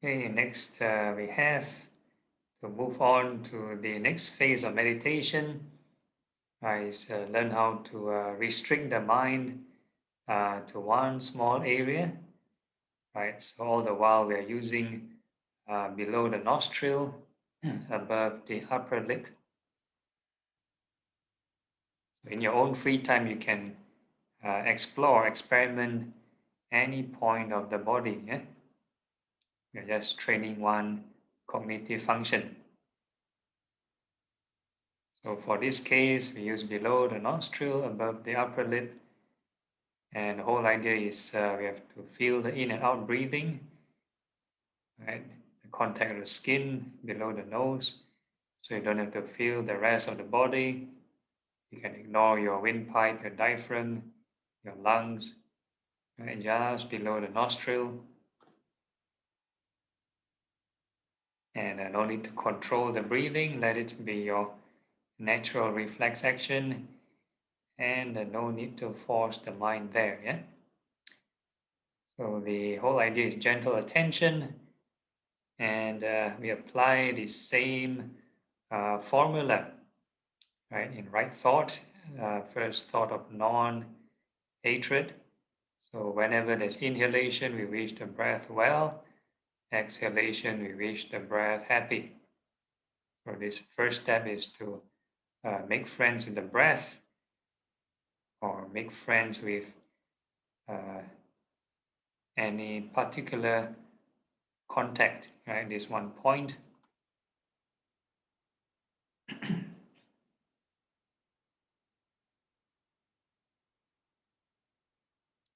Okay, next we have to move on to the next phase of meditation. Is learn how to restrict the mind to one small area, right? So all the while we are using below the nostril, above the upper lip. In your own free time, you can explore, experiment any point of the body. Yeah? You're just training one cognitive function. So for this case, we use below the nostril, above the upper lip. And the whole idea is we have to feel the in and out breathing, right? The contact of the skin below the nose. So you don't have to feel the rest of the body. You can ignore your windpipe, your diaphragm, your lungs, right? Just below the nostril. And no need to control the breathing. Let it be your natural reflex action. And no need to force the mind there. Yeah. So the whole idea is gentle attention. And we apply the same formula, right? In right thought, first thought of non-hatred. So whenever there's inhalation, we wish the breath well. Exhalation, we wish the breath happy. So this first step is to make friends with the breath, or make friends with any particular contact, right? This one point.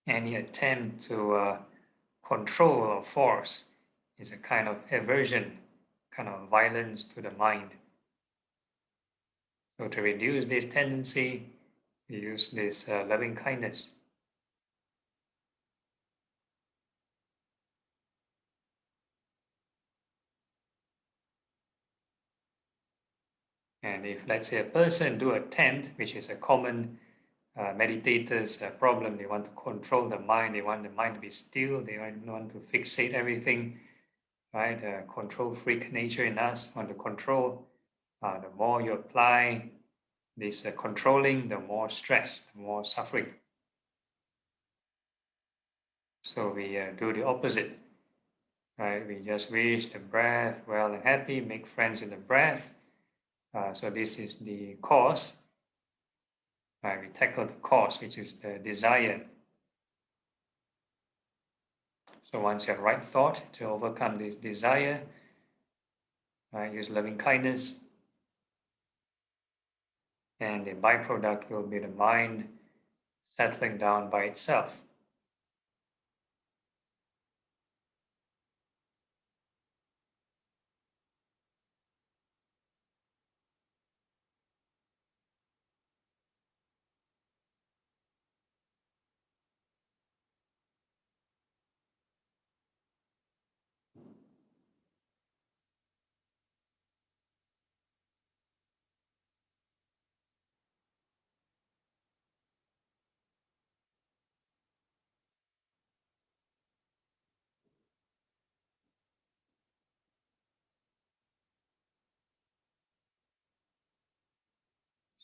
Any attempt to control or force is a kind of aversion, kind of violence to the mind. So to reduce this tendency, we use this loving kindness. And if, let's say, a person do attempt, which is a common meditators' problem, they want to control the mind, they want the mind to be still, they want to fixate everything, right? Control freak nature in us want to control. The more you apply this controlling, the more stress, the more suffering. So we do the opposite, right? We just wish the breath well and happy, make friends with the breath. So this is the cause. Right? We tackle the cause, which is the desire. So once you have right thought to overcome this desire, right, use loving kindness, and the byproduct will be the mind settling down by itself.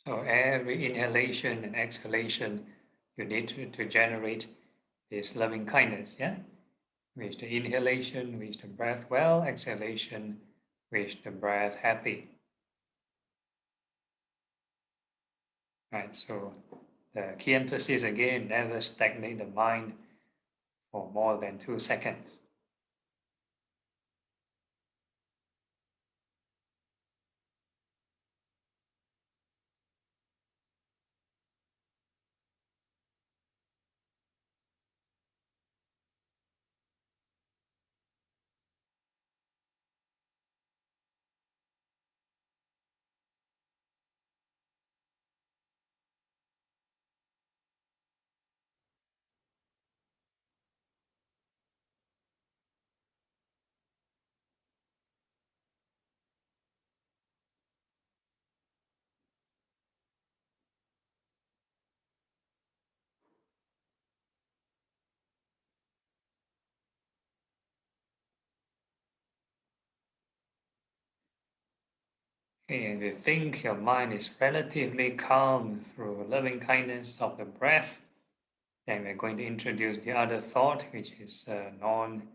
So every inhalation and exhalation, you need to generate this loving kindness, yeah? With the inhalation, with the breath well, exhalation, with the breath happy. Right, so the key emphasis again, never stagnate the mind for more than 2 seconds. Okay, and if you think your mind is relatively calm through loving kindness of the breath, then we're going to introduce the other thought, which is non-greed.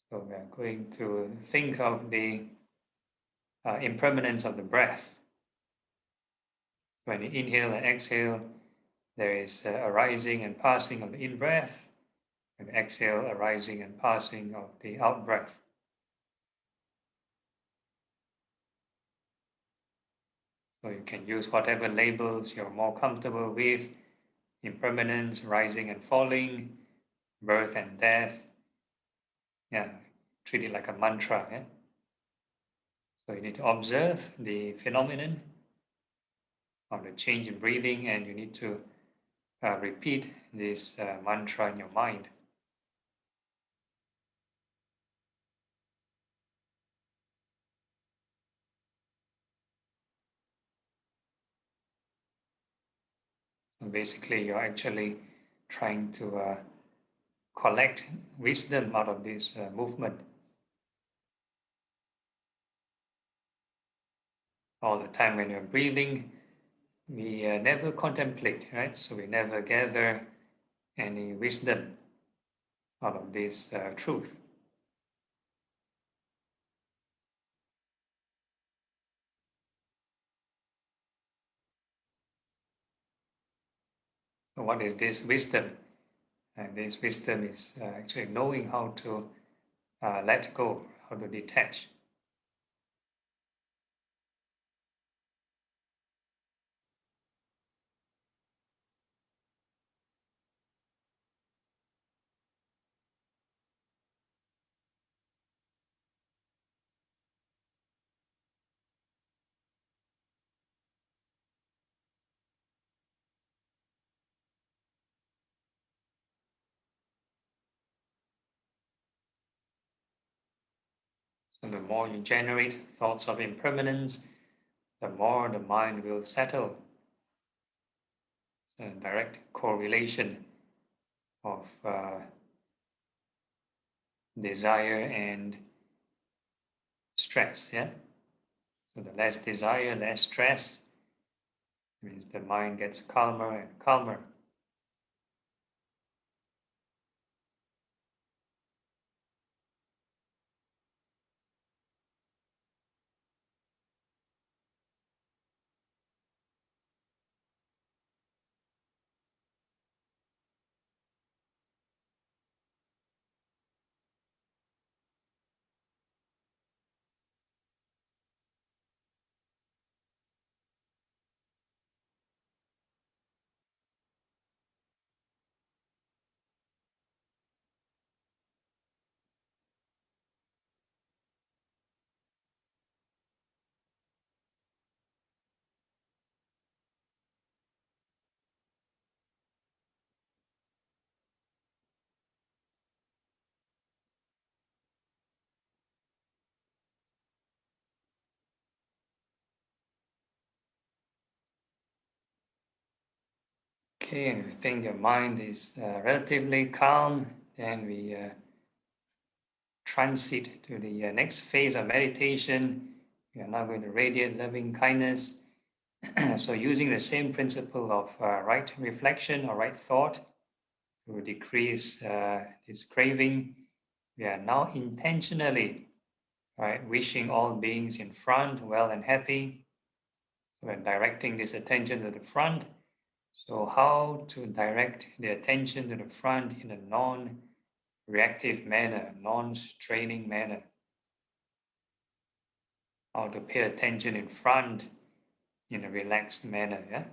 So we're going to think of the impermanence of the breath. When you inhale and exhale, there is a rising and passing of the in-breath, and exhale, a rising and passing of the out-breath. So you can use whatever labels you're more comfortable with: impermanence, rising and falling, birth and death. Yeah, treat it like a mantra. Yeah? So you need to observe the phenomenon of the change in breathing, and you need to repeat this mantra in your mind. So basically, you're actually trying to collect wisdom out of this movement. All the time when you're breathing, we never contemplate, right? So we never gather any wisdom out of this truth. So what is this wisdom? And this wisdom is actually knowing how to let go, how to detach. So the more you generate thoughts of impermanence, the more the mind will settle. It's a direct correlation of desire and stress. Yeah. So the less desire, less stress, means the mind gets calmer and calmer. Okay, and we think your mind is relatively calm, then we transit to the next phase of meditation, We are now going to radiate loving kindness. So using the same principle of right reflection or right thought to decrease this craving, we are now intentionally, right, wishing all beings in front well and happy. So we're directing this attention to the front. So how to direct the attention to the front in a non-reactive manner, non-straining manner. How to pay attention in front in a relaxed manner, yeah?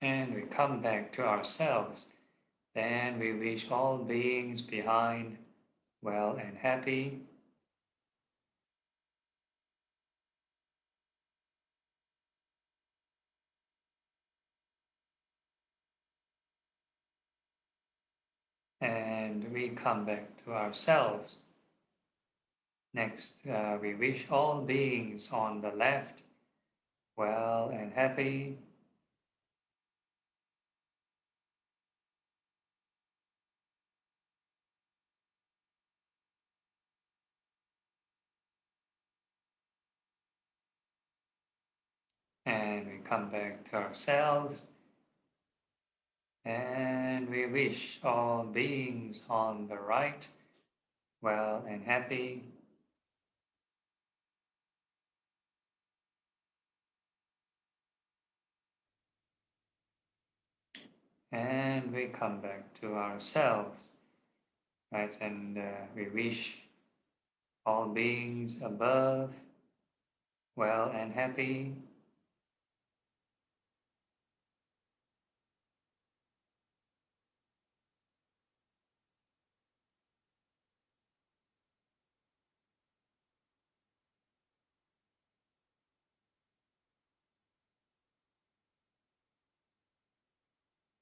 And we come back to ourselves. Then we wish all beings behind well and happy. And we come back to ourselves. Next, we wish all beings on the left well and happy. And we come back to ourselves. And we wish all beings on the right well and happy. And we come back to ourselves, right? And we wish all beings above well and happy.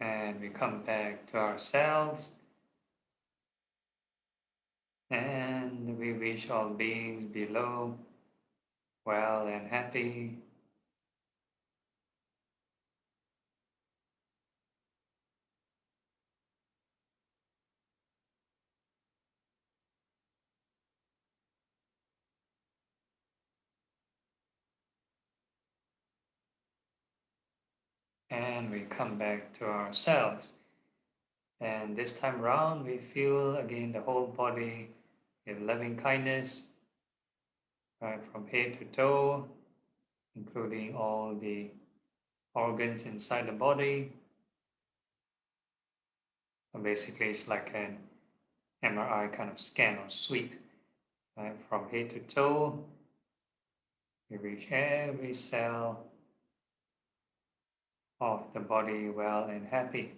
And we come back to ourselves. And we wish all beings below well and happy. And we come back to ourselves. And this time around, we feel again the whole body with loving kindness, right, from head to toe, including all the organs inside the body. So basically, it's like an MRI kind of scan or sweep, right, from head to toe. We reach every cell of the body well and happy.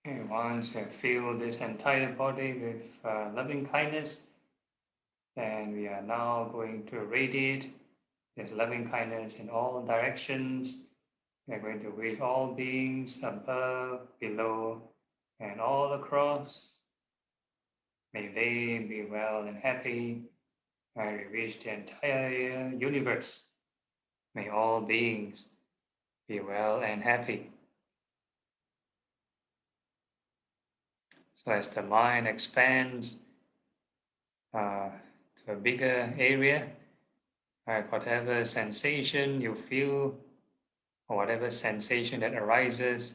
Okay, once you feel this entire body with loving kindness, And we are now going to radiate this loving kindness in all directions. We are going to wish all beings above, below, and all across. May they be well and happy. I wish the entire universe. May all beings be well and happy. So as the mind expands to a bigger area, whatever sensation you feel or whatever sensation that arises,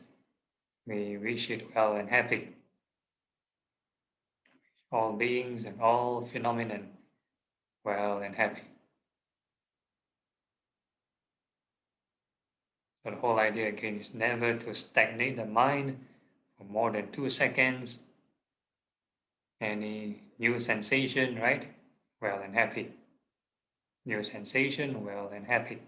we wish it well and happy. All beings and all phenomenon well and happy. So the whole idea again is never to stagnate the mind for more than 2 seconds. Any new sensation, right? Well and happy. New sensation, well and happy.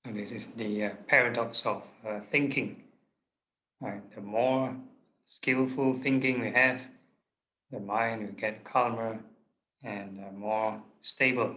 So this is the paradox of thinking. Right? The more skillful thinking we have, the mind will get calmer and more stable.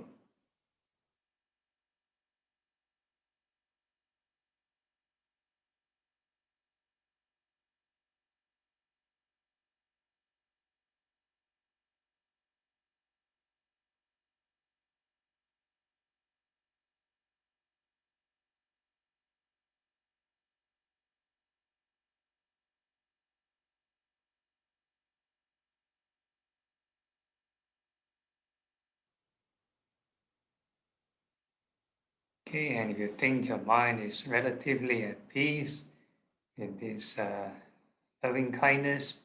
Okay, and if you think your mind is relatively at peace in this loving kindness,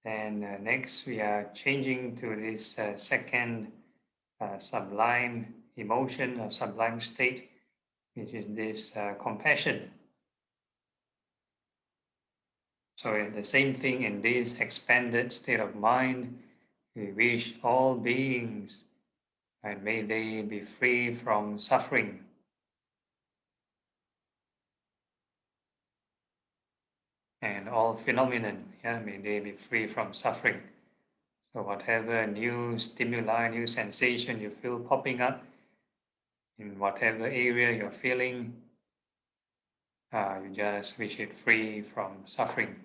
then next we are changing to this second sublime emotion or sublime state, which is this compassion. So the same thing in this expanded state of mind, we wish all beings and may they be free from suffering. And all phenomenon, yeah, may they be free from suffering. So whatever new stimuli, new sensation you feel popping up in whatever area you're feeling, you just wish it free from suffering.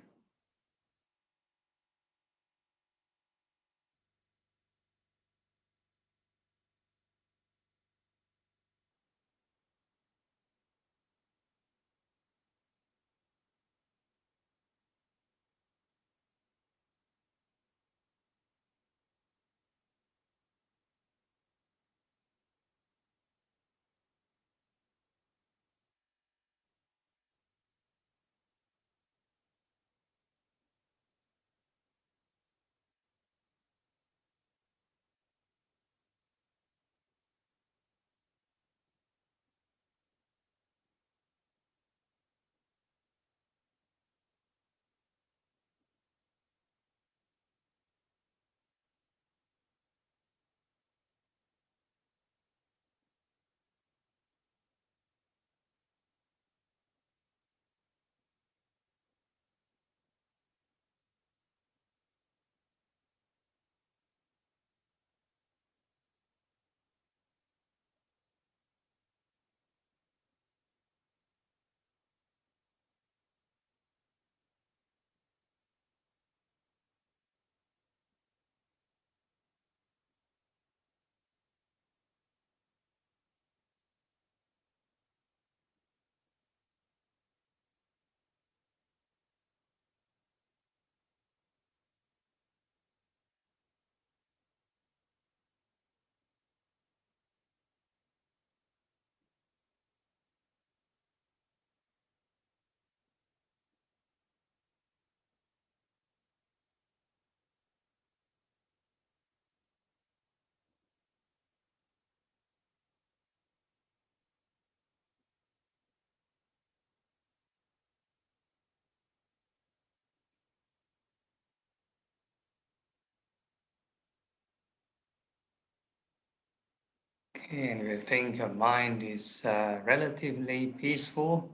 Okay, and we think your mind is relatively peaceful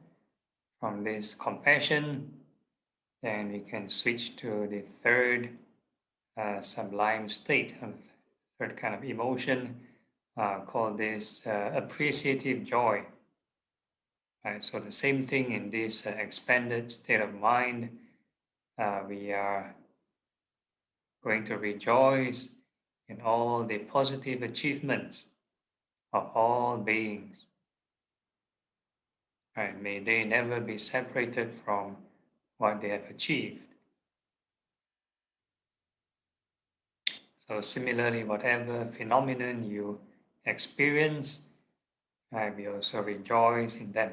from this compassion, then we can switch to the third sublime state, third kind of emotion, called this appreciative joy. Right? So the same thing in this expanded state of mind, we are going to rejoice in all the positive achievements of all beings. Right? May they never be separated from what they have achieved. So similarly, whatever phenomenon you experience, we also rejoice in them.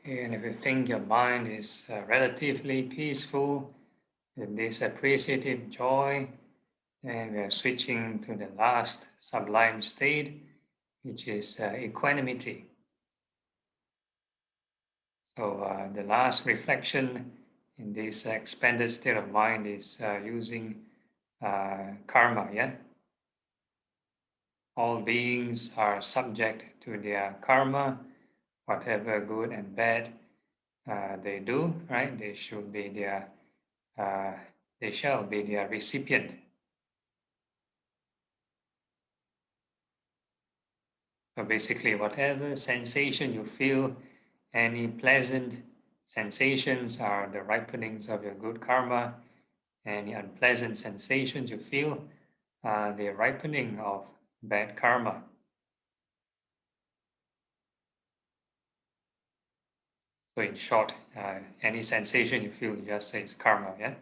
And if you think your mind is relatively peaceful, with this appreciative joy, then we are switching to the last sublime state, which is equanimity. So the last reflection in this expanded state of mind is using karma, yeah? All beings are subject to their karma, whatever good and bad they do, right? They should be their, they shall be their recipient. So basically, whatever sensation you feel, any pleasant sensations are the ripenings of your good karma. Any unpleasant sensations you feel are the ripening of bad karma. So in short, any sensation you feel, you just say it's karma, yeah?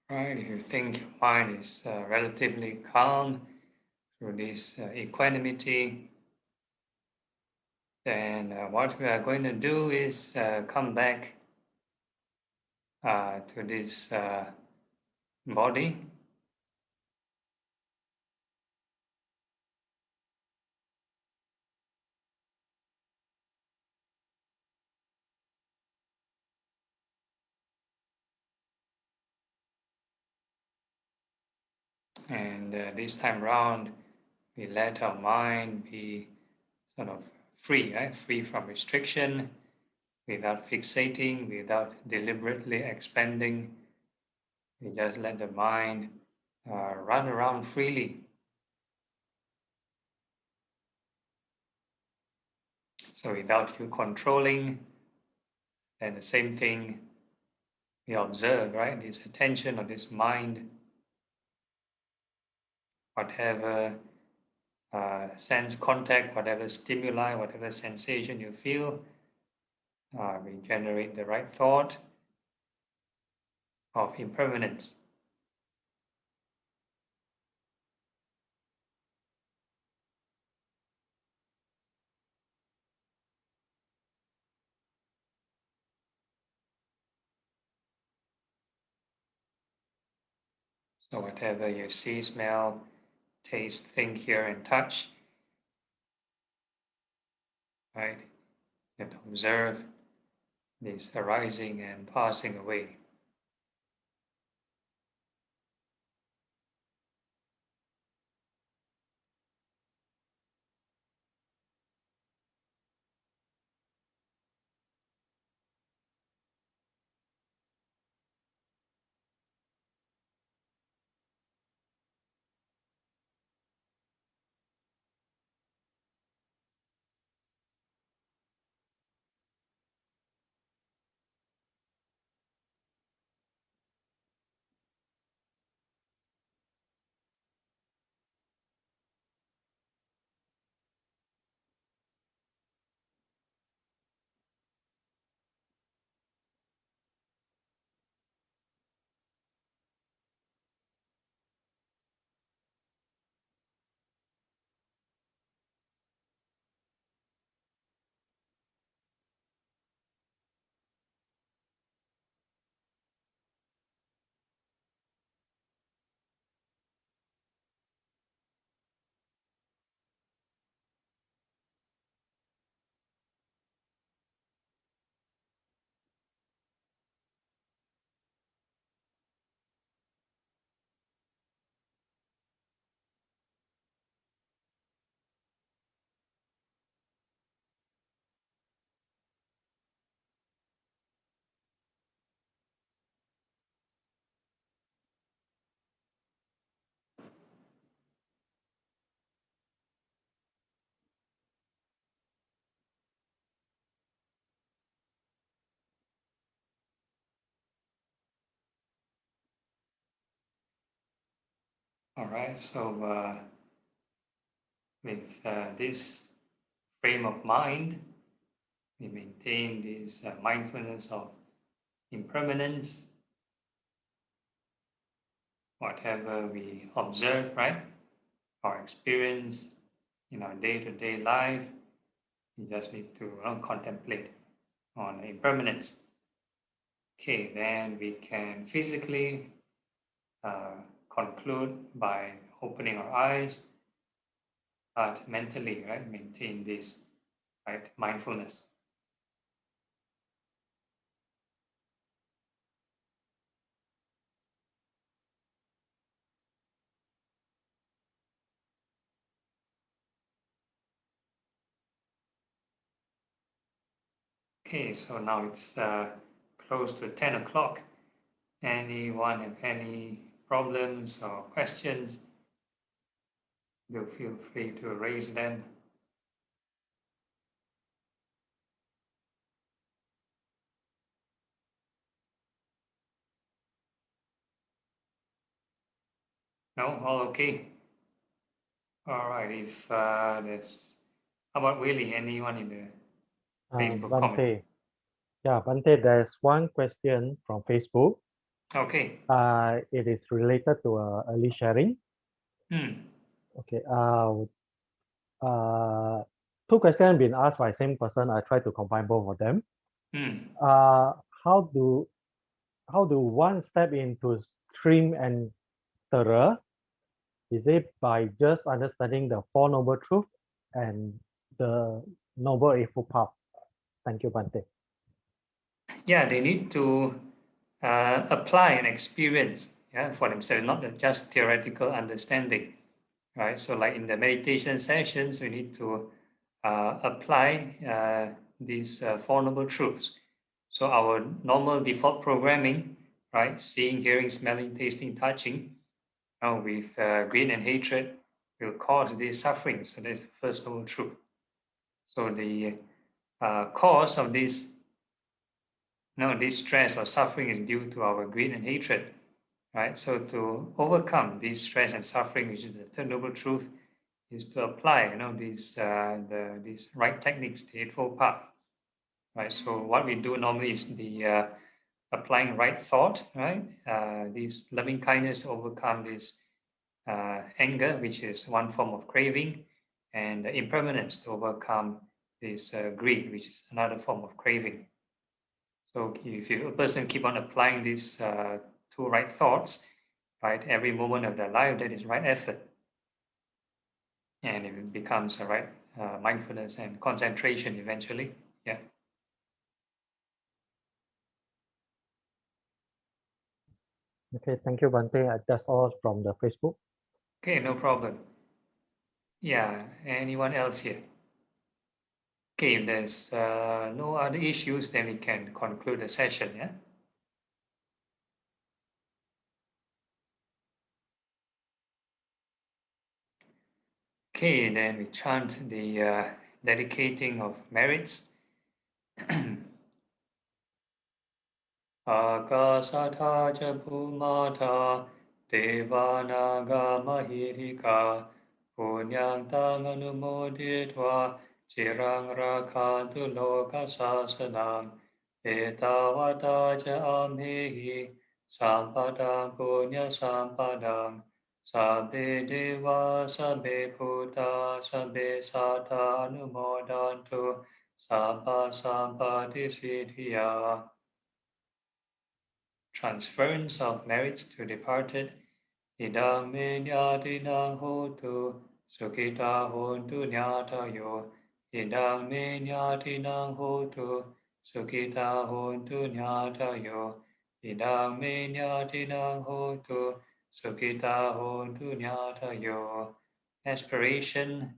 Right, if you think your mind is relatively calm through this equanimity, then what we are going to do is come back to this body. And this time round, we let our mind be sort of free, right? Free from restriction, without fixating, without deliberately expanding. We just let the mind run around freely. So without you controlling, and the same thing we observe, right? This attention or this mind, whatever sense contact, whatever stimuli, whatever sensation you feel, we generate the right thought of impermanence. So whatever you see, smell, taste, think, hear, and touch, right? You have to observe this arising and passing away. All right, so with this frame of mind, we maintain this mindfulness of impermanence, whatever we observe, right? Our experience in our day-to-day life, we just need to contemplate on impermanence. Okay, then we can physically conclude by opening our eyes, but mentally, right, maintain this, right, mindfulness. Okay, so now it's close to 10 o'clock. Anyone have any problems or questions? Do feel free to raise them. No, all okay. All right. If there's, how about Willie? Anyone in the Facebook comment? Bante. Yeah, Bante, there's one question from Facebook. Okay. It is related to early sharing. Hmm. Okay. Two questions been asked by same person. I try to combine both of them. Hmm. How do one step into stream and terror? Is it by just understanding the Four Noble Truths and the Noble Eightfold Path? Thank you, Bante. Yeah, they need to apply and experience, yeah, for themselves, not just theoretical understanding, right? So, like in the meditation sessions, we need to apply these Four Noble Truths. So, our normal default programming, right, seeing, hearing, smelling, tasting, touching, with greed and hatred will cause this suffering. So, that's the first noble truth. So, the cause of this this stress or suffering is due to our greed and hatred, right? So to overcome this stress and suffering, which is the third noble truth, is to apply, these right techniques, the Eightfold Path. right? So what we do normally is the applying right thought, right? This loving kindness to overcome this anger, which is one form of craving, and impermanence to overcome this greed, which is another form of craving. So if a person keep on applying these two right thoughts, right, every moment of their life, that is right effort, and it becomes a right mindfulness and concentration eventually. Yeah. Okay, thank you, Bante. That's all from the Facebook. Okay, no problem. Yeah. Anyone else here? Okay, if there's no other issues, then we can conclude the session. Yeah. Okay, then we chant the dedicating of merits. Akasatha ca bhumata devanaga mahirika punyang tang anumoditva cirang rakhantu loka sasanang etavata ca amhehi sampadang punya sampadang sabbe deva sabbe bhuta sabbe sata anumodantu sabba sampati siddhya. Transference of merits to departed. Idang me nyatinang hotu, sukita hontu nyatayo. Idang me nyatinang hotu, sukita hontu nyatayo. Idang me nyatinang hotu, sukita hontu nyatayo. Aspiration,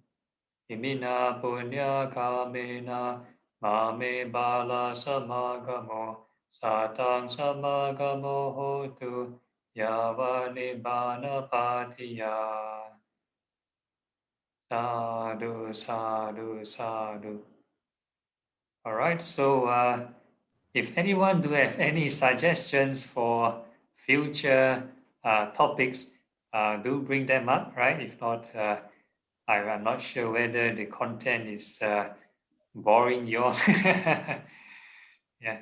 imina punya kamena, mame bala samagamo. Satang samagamo hotu yava nibbana patiya. Sadhu, sadhu, sadhu. All right, so if anyone do have any suggestions for future topics, do bring them up, right? If not, I'm not sure whether the content is boring you all. Yeah.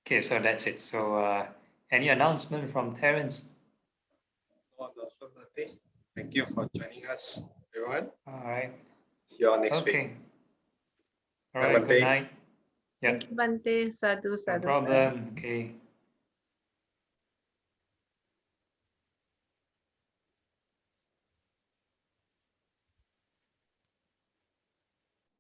Okay, so that's it. So any announcement from Terence? Thank you for joining us, everyone. All right. See you all next week. Okay. All right. Good night. Yeah. Thank you, Bante. Sadhu, No sadhu. problem. Okay.